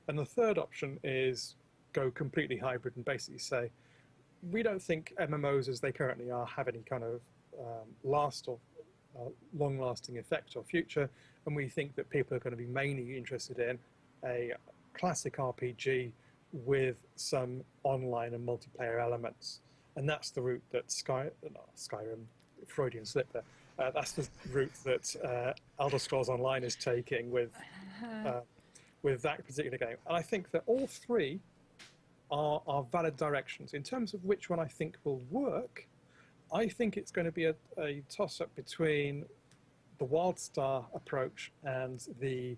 And the third option is go completely hybrid and basically say, we don't think MMOs as they currently are have any kind of long-lasting effect or future, and we think that people are going to be mainly interested in a classic RPG with some online and multiplayer elements. And that's the route that Skyrim, Freudian slip there, that's the route that Elder Scrolls Online is taking with that particular game. And I think that all three are valid directions. In terms of which one I think will work, I think it's going to be a toss-up between the WildStar approach and the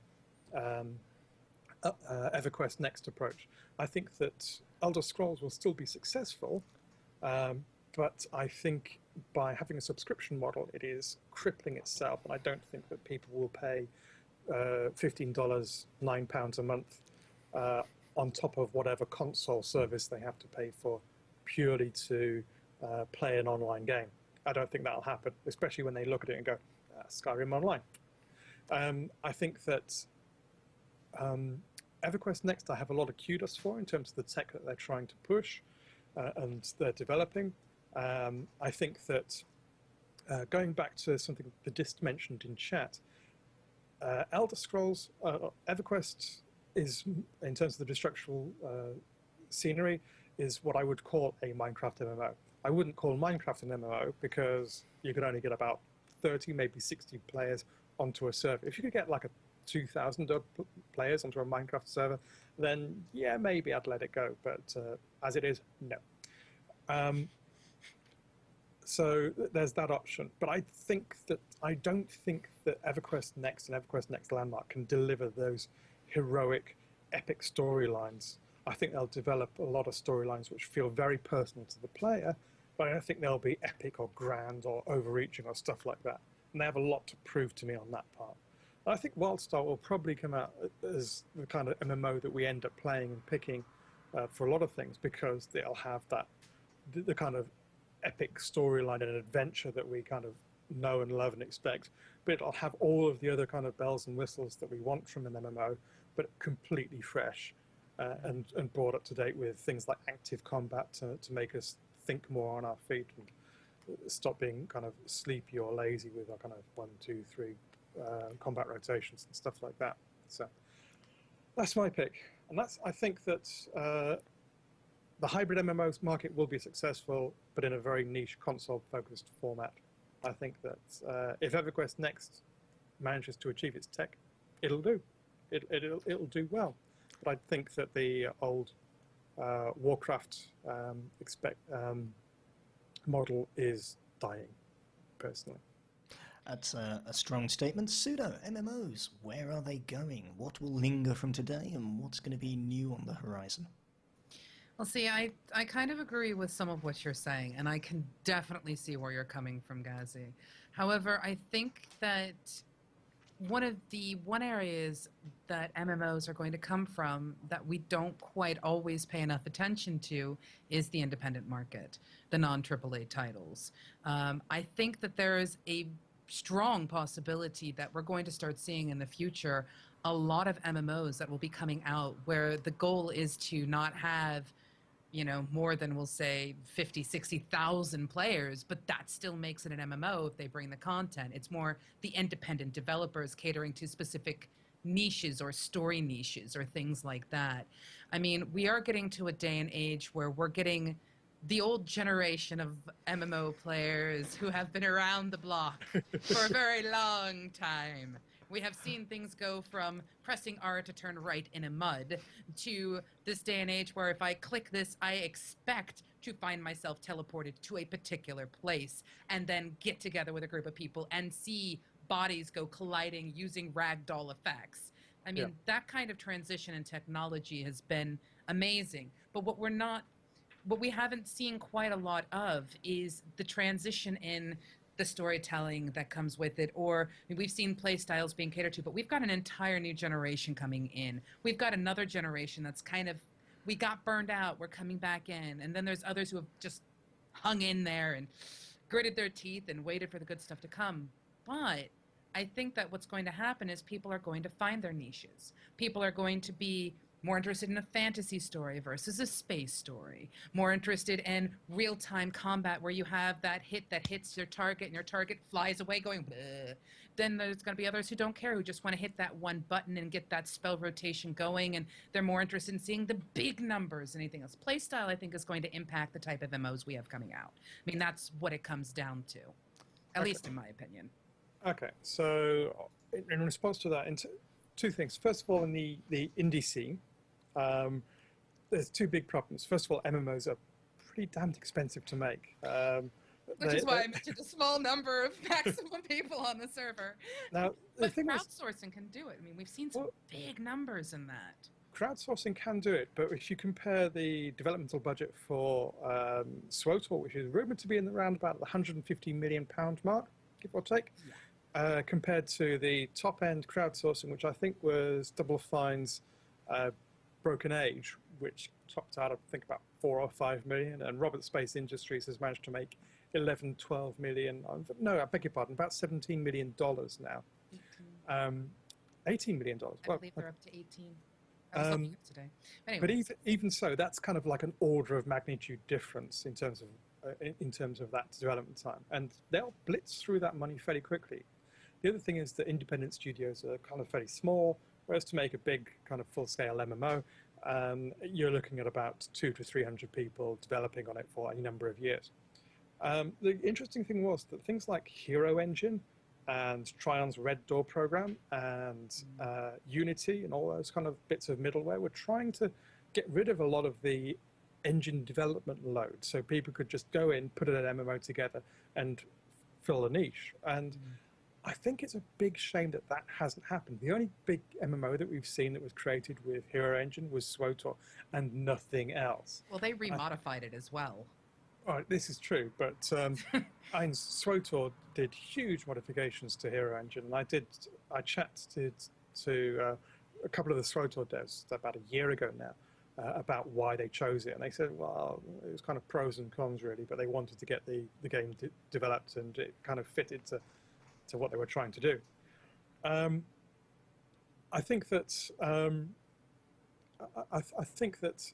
EverQuest Next approach. I think that Elder Scrolls will still be successful, but I think by having a subscription model, it is crippling itself, and I don't think that people will pay $15, £9 a month on top of whatever console service they have to pay for purely to play an online game. I don't think that'll happen, especially when they look at it and go, Skyrim Online. I think that EverQuest Next I have a lot of kudos for in terms of the tech that they're trying to push and they're developing. I think that going back to something the Dist mentioned in chat, Elder Scrolls, EverQuest is, in terms of the destructural scenery, is what I would call a Minecraft MMO. I wouldn't call Minecraft an MMO because you could only get about 30, maybe 60 players onto a server. If you could get like a 2,000 players onto a Minecraft server, then yeah, maybe I'd let it go. But as it is, no. So there's that option. But I don't think that EverQuest Next and EverQuest Next Landmark can deliver those heroic, epic storylines. I think they'll develop a lot of storylines which feel very personal to the player, but I don't think they'll be epic or grand or overreaching or stuff like that. And they have a lot to prove to me on that part. I think WildStar will probably come out as the kind of MMO that we end up playing and picking for a lot of things, because they'll have that the kind of epic storyline and adventure that we kind of know and love and expect, but it'll have all of the other kind of bells and whistles that we want from an MMO, but completely fresh and brought up to date with things like active combat to make us think more on our feet and stop being kind of sleepy or lazy with our kind of 1, 2, 3 combat rotations and stuff like that. So that's my pick, and I think that the hybrid MMO market will be successful, but in a very niche console-focused format. I think that if EverQuest Next manages to achieve its tech, it'll do. It'll do well. But I think that the old Warcraft model is dying, personally. That's a strong statement. Pseudo, MMOs, where are they going? What will linger from today, and what's going to be new on the horizon? Well, see, I kind of agree with some of what you're saying, and I can definitely see where you're coming from, Ghazi. However, I think that one areas that MMOs are going to come from that we don't quite always pay enough attention to is the independent market, the non-AAA titles. I think that there is a strong possibility that we're going to start seeing in the future a lot of MMOs that will be coming out where the goal is to not have you know, more than we'll say 50, 60,000 players, but that still makes it an MMO if they bring the content. It's more the independent developers catering to specific niches or story niches or things like that. I mean, we are getting to a day and age where we're getting the old generation of MMO players who have been around the block for a very long time. We have seen things go from pressing R to turn right in a mud to this day and age where if I click this, I expect to find myself teleported to a particular place and then get together with a group of people and see bodies go colliding using ragdoll effects. I mean, that kind of transition in technology has been amazing. But what we haven't seen quite a lot of is the transition in the storytelling that comes with it. Or I mean, we've seen play styles being catered to, but we've got an entire new generation coming in. We've got another generation that's kind of, we got burned out, we're coming back in. And then there's others who have just hung in there and gritted their teeth and waited for the good stuff to come. But I think that what's going to happen is people are going to find their niches. People are going to be more interested in a fantasy story versus a space story, more interested in real-time combat where you have that hit that hits your target and your target flies away going bleh. Then there's going to be others who don't care, who just want to hit that one button and get that spell rotation going, and they're more interested in seeing the big numbers than anything else. Playstyle, I think, is going to impact the type of MMOs we have coming out. I mean, that's what it comes down to, at least in my opinion. Okay, so in response to that, two things. First of all, in the indie scene, there's two big problems. First of all, MMOs are pretty damned expensive to make. Which is why I mentioned a small number of maximum people on the server. Now, but crowdsourcing can do it. I mean, we've seen some big numbers in that. Crowdsourcing can do it, but if you compare the developmental budget for SWTOR, which is rumored to be in around about the £150 million mark, give or take, compared to the top-end crowdsourcing, which I think was Double Fine's Broken Age, which topped out, I think, about 4 or 5 million, and Robert Space Industries has managed to make 11, 12 million. No, I beg your pardon, about $17 million now. 18 $18 million. I believe they're up to 18. I was looking up today. But even so, that's kind of like an order of magnitude difference in terms of that development time, and they'll blitz through that money fairly quickly. The other thing is that independent studios are kind of fairly small, whereas to make a big kind of full-scale MMO, you're looking at about 200 to 300 people developing on it for a number of years. The interesting thing was that things like Hero Engine and Trion's Red Door program and Unity and all those kind of bits of middleware were trying to get rid of a lot of the engine development load, so people could just go in, put an MMO together, and fill a niche. And I think it's a big shame that that hasn't happened. The only big MMO that we've seen that was created with Hero Engine was SWTOR, and nothing else. Well, they remodified it as well. Right, this is true, but SWTOR did huge modifications to Hero Engine, and I chatted to a couple of the SWTOR devs about a year ago now about why they chose it, and they said, well, it was kind of pros and cons really, but they wanted to get the game developed, and it kind of fitted to what they were trying to do. I think that I think that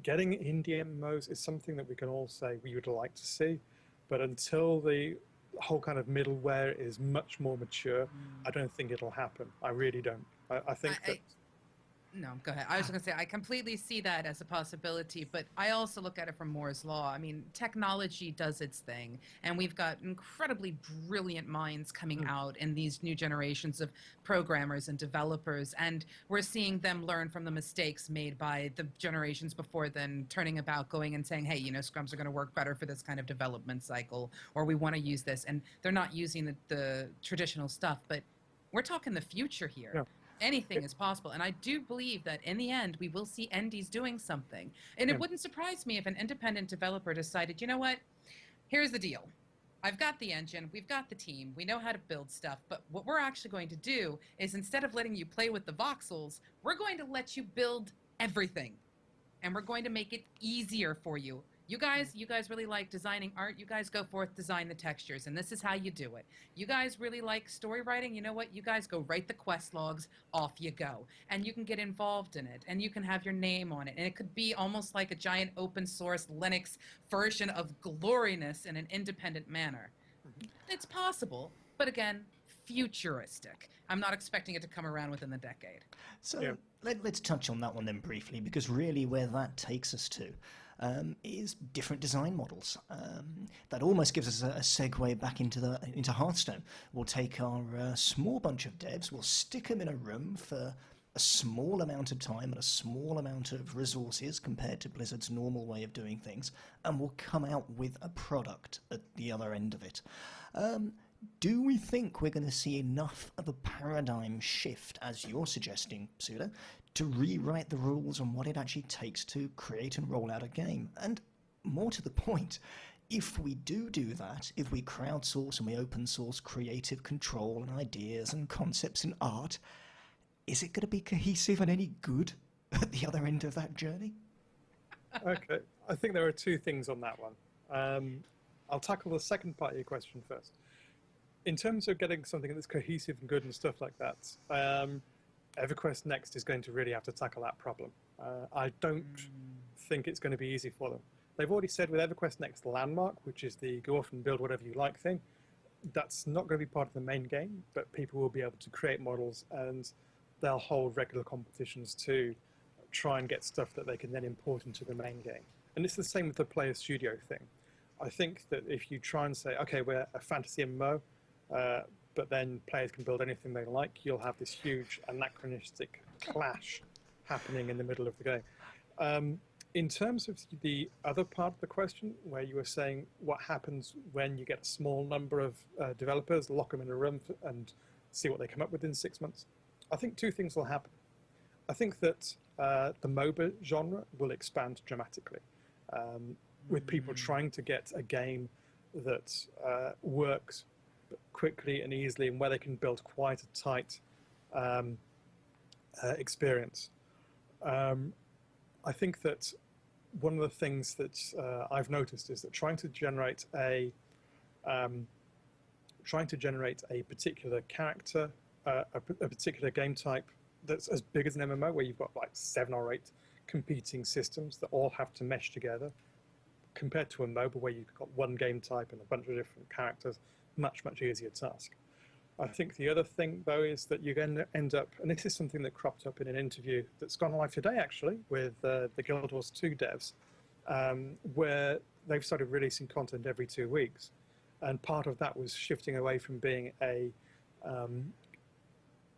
getting indie MMOs is something that we can all say we would like to see, but until the whole kind of middleware is much more mature, I don't think it'll happen. I really don't. I think that... No, go ahead. I was going to say, I completely see that as a possibility, but I also look at it from Moore's Law. I mean, technology does its thing, and we've got incredibly brilliant minds coming out in these new generations of programmers and developers, and we're seeing them learn from the mistakes made by the generations before then, turning about, going and saying, hey, you know, scrums are going to work better for this kind of development cycle, or we want to use this, and they're not using the traditional stuff, but we're talking the future here. Yeah. Anything is possible, and I do believe that in the end we will see indies doing something, and it wouldn't surprise me if an independent developer decided, you know what, here's the deal, I've got the engine, we've got the team, we know how to build stuff, but what we're actually going to do is, instead of letting you play with the voxels, we're going to let you build everything, and we're going to make it easier for you. You guys really like designing art. You guys go forth, design the textures, and this is how you do it. You guys really like story writing. You know what? You guys go write the quest logs. Off you go, and you can get involved in it, and you can have your name on it, and it could be almost like a giant open source Linux version of Gloriness in an independent manner. It's possible, but again, futuristic. I'm not expecting it to come around within the decade. So let's touch on that one then briefly, because really where that takes us to is different design models. That almost gives us a segue back into Hearthstone. We'll take our small bunch of devs, we'll stick them in a room for a small amount of time and a small amount of resources compared to Blizzard's normal way of doing things, and we'll come out with a product at the other end of it. Do we think we're going to see enough of a paradigm shift, as you're suggesting, Pseudo, to rewrite the rules on what it actually takes to create and roll out a game? And more to the point, if we do that, if we crowdsource and we open source creative control and ideas and concepts and art, is it going to be cohesive and any good at the other end of that journey? Okay, I think there are two things on that one. I'll tackle the second part of your question first. In terms of getting something that's cohesive and good and stuff like that, EverQuest Next is going to really have to tackle that problem. I don't think it's going to be easy for them. They've already said with EverQuest Next Landmark, which is the go off and build whatever you like thing, that's not going to be part of the main game, but people will be able to create models and they'll hold regular competitions to try and get stuff that they can then import into the main game. And it's the same with the Player Studio thing. I think that if you try and say, okay, we're a fantasy MMO, but then players can build anything they like, you'll have this huge anachronistic clash happening in the middle of the game. In terms of the other part of the question, where you were saying what happens when you get a small number of developers, lock them in a room and see what they come up with in 6 months, I think two things will happen. I think that the MOBA genre will expand dramatically, with people trying to get a game that works quickly and easily, and where they can build quite a tight experience. I think that one of the things that I've noticed is that trying to generate a particular character, a particular game type that's as big as an MMO, where you've got like 7 or 8 competing systems that all have to mesh together, compared to a MOBA where you've got one game type and a bunch of different characters, much easier task. I think the other thing, though, is that you're going to end up, and this is something that cropped up in an interview that's gone live today, actually, with the Guild Wars 2 devs, where they've started releasing content every 2 weeks. And part of that was shifting away from being a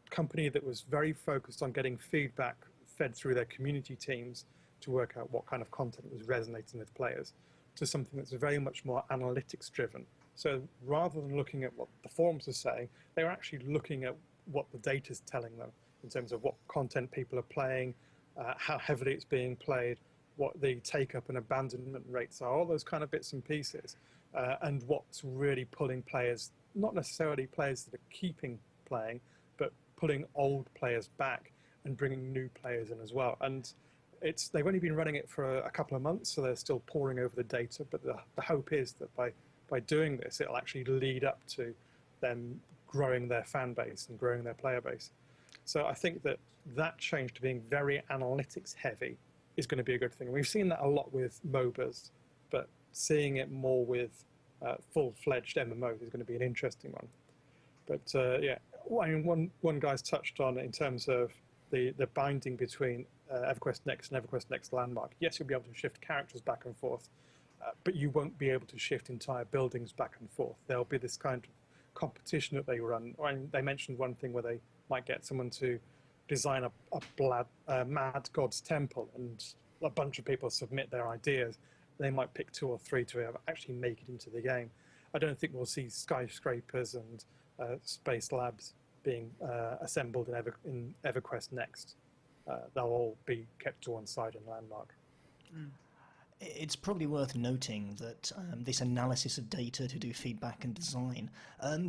company that was very focused on getting feedback fed through their community teams to work out what kind of content was resonating with players, to something that's very much more analytics driven. So rather than looking at what the forums are saying, they're actually looking at what the data is telling them in terms of what content people are playing, how heavily it's being played, what the take-up and abandonment rates are, all those kind of bits and pieces, and what's really pulling players, not necessarily players that are keeping playing, but pulling old players back and bringing new players in as well. And they've only been running it for a couple of months, so they're still poring over the data, but the hope is that by doing this, it'll actually lead up to them growing their fan base and growing their player base. So I think that change to being very analytics heavy is going to be a good thing. We've seen that a lot with MOBAs, but seeing it more with full-fledged MMOs is going to be an interesting one. But yeah, I mean, one guy's touched on in terms of the binding between EverQuest Next and EverQuest Next Landmark. Yes, you'll be able to shift characters back and forth, but you won't be able to shift entire buildings back and forth. There'll be this kind of competition that they run. And they mentioned one thing where they might get someone to design a mad god's temple, and a bunch of people submit their ideas. They might pick 2 or 3 to actually make it into the game. I don't think we'll see skyscrapers and space labs being assembled in EverQuest Next. They'll all be kept to one side in Landmark. It's probably worth noting that this analysis of data to do feedback and design,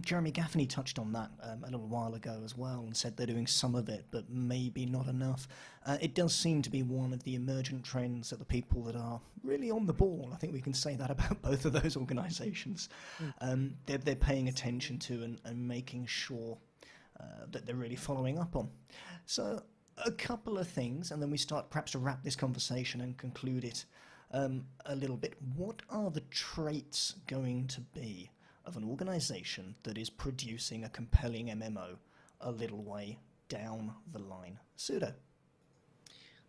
Jeremy Gaffney touched on that a little while ago as well and said they're doing some of it, but maybe not enough. It does seem to be one of the emergent trends that the people that are really on the ball, I think we can say that about both of those organisations, they're paying attention to and making sure that they're really following up on. So a couple of things, and then we start perhaps to wrap this conversation and conclude it a little bit. What are the traits going to be of an organisation that is producing a compelling MMO a little way down the line? Pseudo.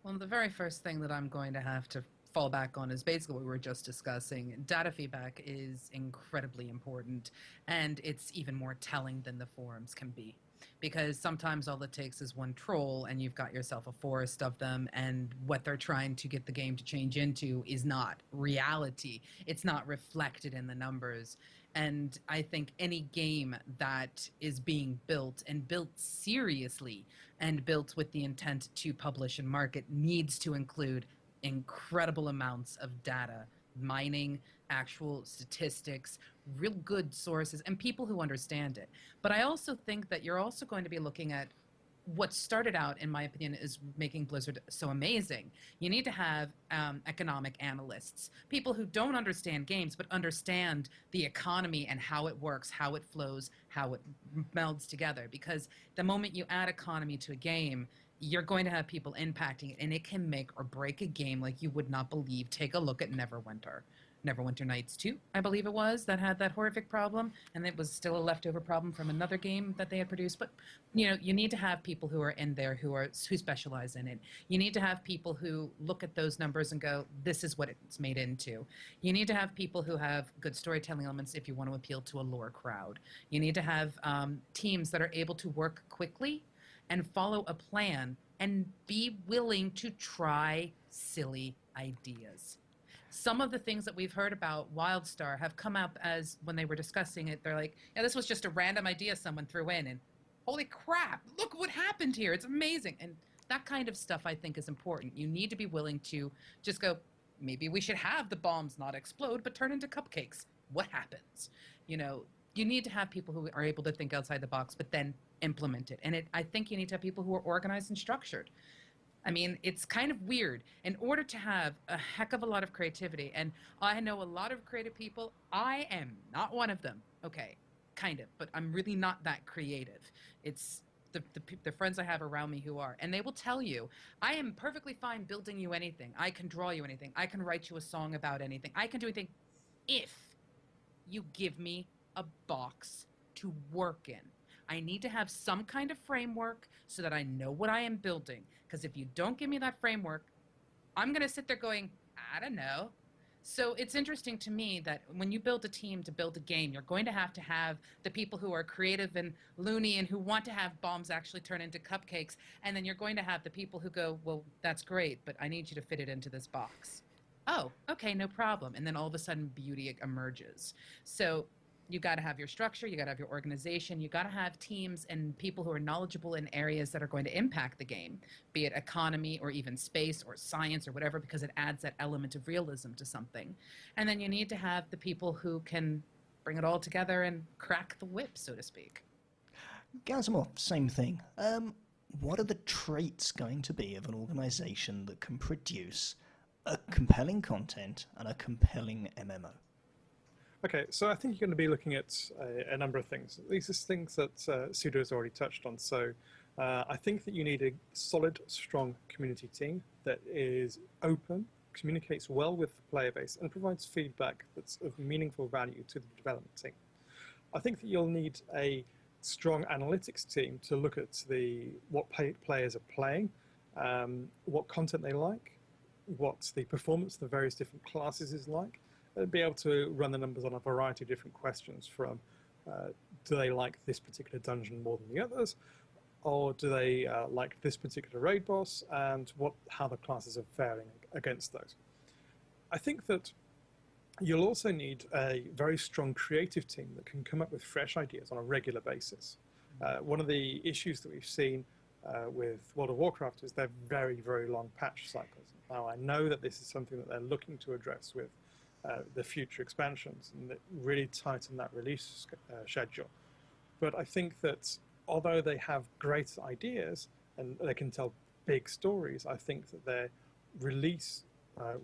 Well, the very first thing that I'm going to have to fall back on is basically what we were just discussing. Data feedback is incredibly important, and it's even more telling than the forums can be. Because sometimes all it takes is one troll and you've got yourself a forest of them, and what they're trying to get the game to change into is not reality. It's not reflected in the numbers. And I think any game that is being built and built seriously and built with the intent to publish and market needs to include incredible amounts of data, mining, actual statistics, real good sources, and people who understand it. But I also think that you're also going to be looking at what started out, in my opinion, is making Blizzard so amazing. You need to have economic analysts, people who don't understand games, but understand the economy and how it works, how it flows, how it melds together. Because the moment you add economy to a game, you're going to have people impacting it, and it can make or break a game like you would not believe. Take a look at Neverwinter. Neverwinter Nights 2, I believe it was, that had that horrific problem, and it was still a leftover problem from another game that they had produced. But you know, you need to have people who are in there who specialize in it. You need to have people who look at those numbers and go, this is what it's made into. You need to have people who have good storytelling elements if you want to appeal to a lore crowd. You need to have teams that are able to work quickly and follow a plan and be willing to try silly ideas. Some of the things that we've heard about WildStar have come up as, when they were discussing it, they're like, yeah, this was just a random idea someone threw in, and holy crap, look what happened here. It's amazing. And that kind of stuff, I think, is important. You need to be willing to just go, maybe we should have the bombs not explode, but turn into cupcakes. What happens? You know, you need to have people who are able to think outside the box, but then implement it. And I think you need to have people who are organized and structured. I mean, it's kind of weird. In order to have a heck of a lot of creativity, and I know a lot of creative people, I am not one of them. Okay, kind of, but I'm really not that creative. It's the friends I have around me who are, and they will tell you, I am perfectly fine building you anything. I can draw you anything. I can write you a song about anything. I can do anything if you give me a box to work in. I need to have some kind of framework so that I know what I am building. Because if you don't give me that framework, I'm going to sit there going, I don't know. So it's interesting to me that when you build a team to build a game, you're going to have the people who are creative and loony and who want to have bombs actually turn into cupcakes. And then you're going to have the people who go, well, that's great, but I need you to fit it into this box. Oh, okay, no problem. And then all of a sudden beauty emerges. So you got to have your structure, you got to have your organization, you got to have teams and people who are knowledgeable in areas that are going to impact the game, be it economy or even space or science or whatever, because it adds that element of realism to something. And then you need to have the people who can bring it all together and crack the whip, so to speak. Gazimov, same thing. What are the traits going to be of an organization that can produce a compelling content and a compelling MMO? Okay, so I think you're going to be looking at a number of things. These are things that Pseudo has already touched on. So I think that you need a solid, strong community team that is open, communicates well with the player base, and provides feedback that's of meaningful value to the development team. I think that you'll need a strong analytics team to look at what players are playing, what content they like, what the performance of the various different classes is like, be able to run the numbers on a variety of different questions from do they like this particular dungeon more than the others, or do they like this particular raid boss, and how the classes are faring against those. I think that you'll also need a very strong creative team that can come up with fresh ideas on a regular basis. One of the issues that we've seen with World of Warcraft is they're very, very long patch cycles. Now, I know that this is something that they're looking to address with the future expansions and that really tighten that release schedule. But I think that although they have great ideas and they can tell big stories, I think that their release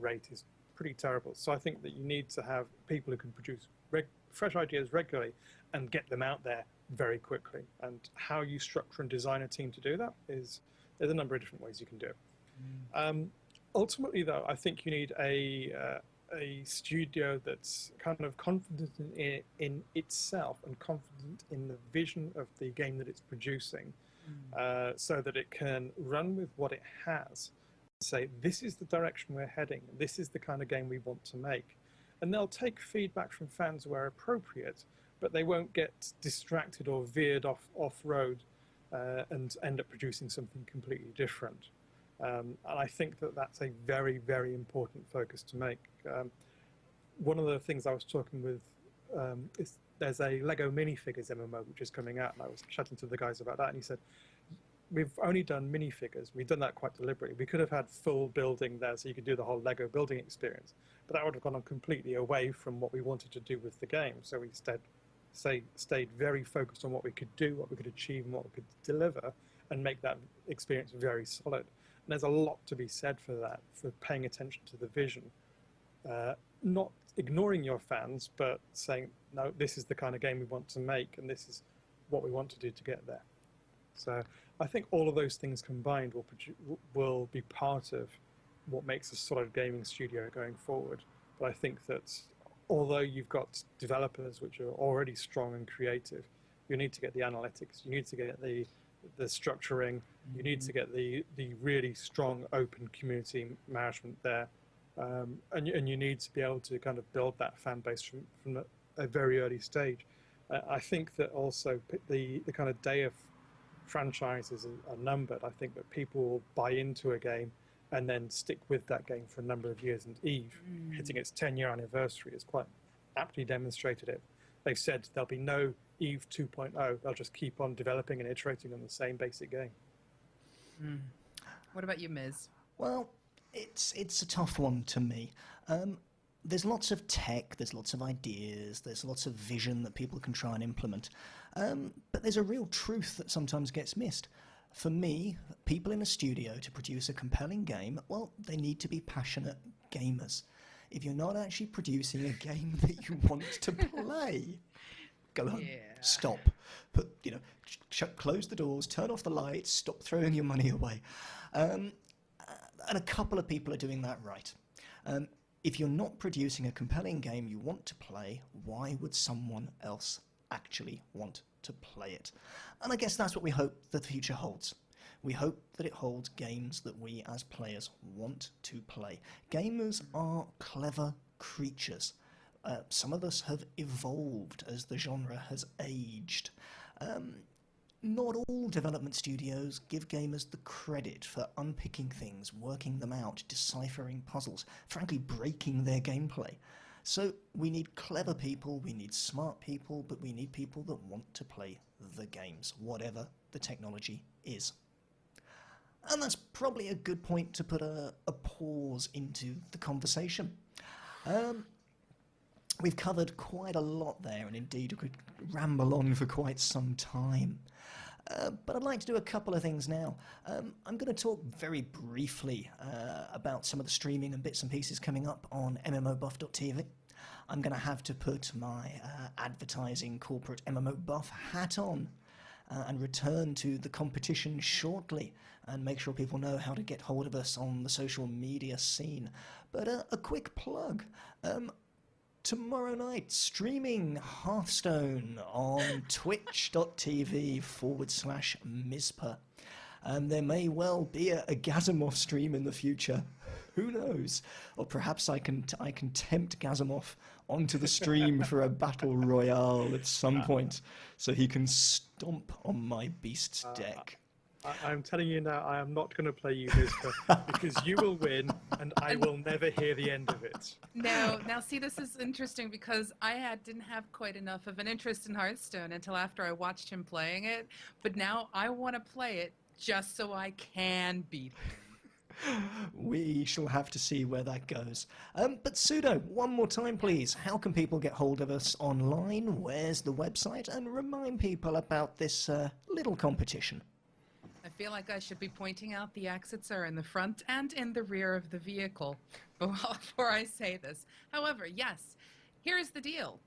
rate is pretty terrible. So I think that you need to have people who can produce fresh ideas regularly and get them out there very quickly. And how you structure and design a team to do that there's a number of different ways you can do it. Ultimately, though, I think you need a studio that's kind of confident in itself and confident in the vision of the game that it's producing, so that it can run with what it has, say, this is the direction we're heading, this is the kind of game we want to make. And they'll take feedback from fans where appropriate, but they won't get distracted or veered off-road and end up producing something completely different. And I think that that's a very, very important focus to make. One of the things I was talking with is there's a Lego minifigures MMO which is coming out, and I was chatting to the guys about that, and he said, we've only done minifigures. We've done that quite deliberately. We could have had full building there so you could do the whole Lego building experience, but that would have gone on completely away from what we wanted to do with the game. So we instead stayed very focused on what we could do, what we could achieve, and what we could deliver, and make that experience very solid. And there's a lot to be said for that, for paying attention to the vision. Not ignoring your fans, but saying, no, this is the kind of game we want to make, and this is what we want to do to get there. So I think all of those things combined will be part of what makes a solid gaming studio going forward. But I think that although you've got developers which are already strong and creative, you need to get the analytics, you need to get the structuring, you need to get the really strong open community management there, and you need to be able to kind of build that fan base from a very early stage. I think that also the kind of day of franchises are numbered. I think that people will buy into a game and then stick with that game for a number of years, and EVE, hitting its 10-year anniversary, has quite aptly demonstrated it. They've said there'll be no EVE 2.0, they'll just keep on developing and iterating on the same basic game. What about you, Miz? Well, it's a tough one to me. There's lots of tech, there's lots of ideas, there's lots of vision that people can try and implement, but there's a real truth that sometimes gets missed. For me, people in a studio to produce a compelling game, well, they need to be passionate gamers. If you're not actually producing a game that you want to play, go home, stop, close the doors, turn off the lights, stop throwing your money away. And a couple of people are doing that right. If you're not producing a compelling game you want to play, why would someone else actually want to play it? And I guess that's what we hope the future holds. We hope that it holds games that we as players want to play. Gamers are clever creatures. Some of us have evolved as the genre has aged. Not all development studios give gamers the credit for unpicking things, working them out, deciphering puzzles, frankly breaking their gameplay. So we need clever people, we need smart people, but we need people that want to play the games, whatever the technology is. And that's probably a good point to put a pause into the conversation. We've covered quite a lot there, and indeed we could ramble on for quite some time. But I'd like to do a couple of things now. I'm going to talk very briefly about some of the streaming and bits and pieces coming up on MMOBuff.TV. I'm going to have to put my advertising corporate MMO buff hat on and return to the competition shortly and make sure people know how to get hold of us on the social media scene. But a quick plug. Tomorrow night, streaming Hearthstone on twitch.tv/Mizpa. And there may well be a Gazimov stream in the future. Who knows? Or perhaps I can tempt Gazimov onto the stream for a battle royale at some point so he can stomp on my beast's deck. I'm telling you now, I am not going to play you, Mizka, because you will win, and I will never hear the end of it. No, now see, this is interesting because I didn't have quite enough of an interest in Hearthstone until after I watched him playing it, but now I want to play it just so I can beat him. We shall have to see where that goes. But Sudo, one more time, please. How can people get hold of us online? Where's the website? And remind people about this little competition. I feel like I should be pointing out the exits are in the front and in the rear of the vehicle before I say this. However, yes, here's the deal.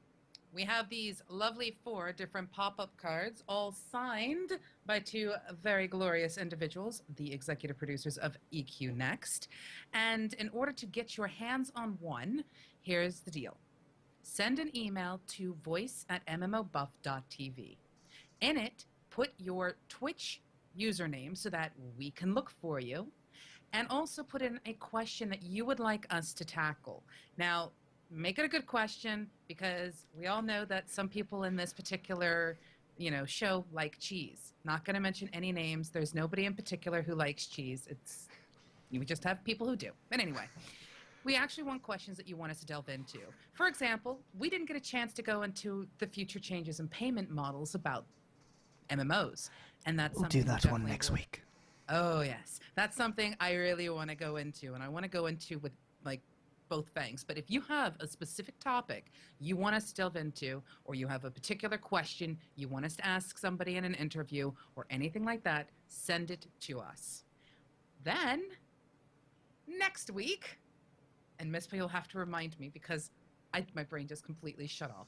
We have these lovely 4 different pop-up cards, all signed by 2 very glorious individuals, the executive producers of EQ Next. And in order to get your hands on one, here's the deal. Send an email to voice@MMOBuff.TV. In it, put your Twitch username so that we can look for you, and also put in a question that you would like us to tackle. Now, make it a good question, because we all know that some people in this particular, show like cheese. Not going to mention any names. There's nobody in particular who likes cheese. We just have people who do. But anyway, we actually want questions that you want us to delve into. For example, we didn't get a chance to go into the future changes in payment models about MMOs, and that's We'll do that one next week. Oh yes, that's something I really want to go into, and I want to go into with both things. But if you have a specific topic you want us to delve into, or you have a particular question you want us to ask somebody in an interview or anything like that, send it to us. Then next week, and Miss P, you'll have to remind me because my brain just completely shut off.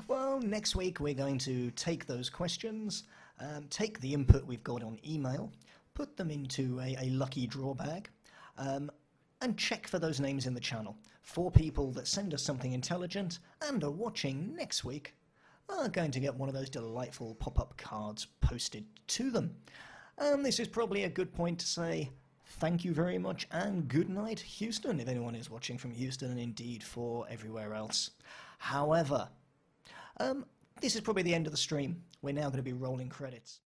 Well, next week we're going to take those questions, take the input we've got on email, put them into a lucky draw bag, and check for those names in the channel. 4 people that send us something intelligent and are watching next week are going to get one of those delightful pop-up cards posted to them. And this is probably a good point to say thank you very much and good night, Houston, if anyone is watching from Houston, and indeed for everywhere else. However, this is probably the end of the stream. We're now going to be rolling credits.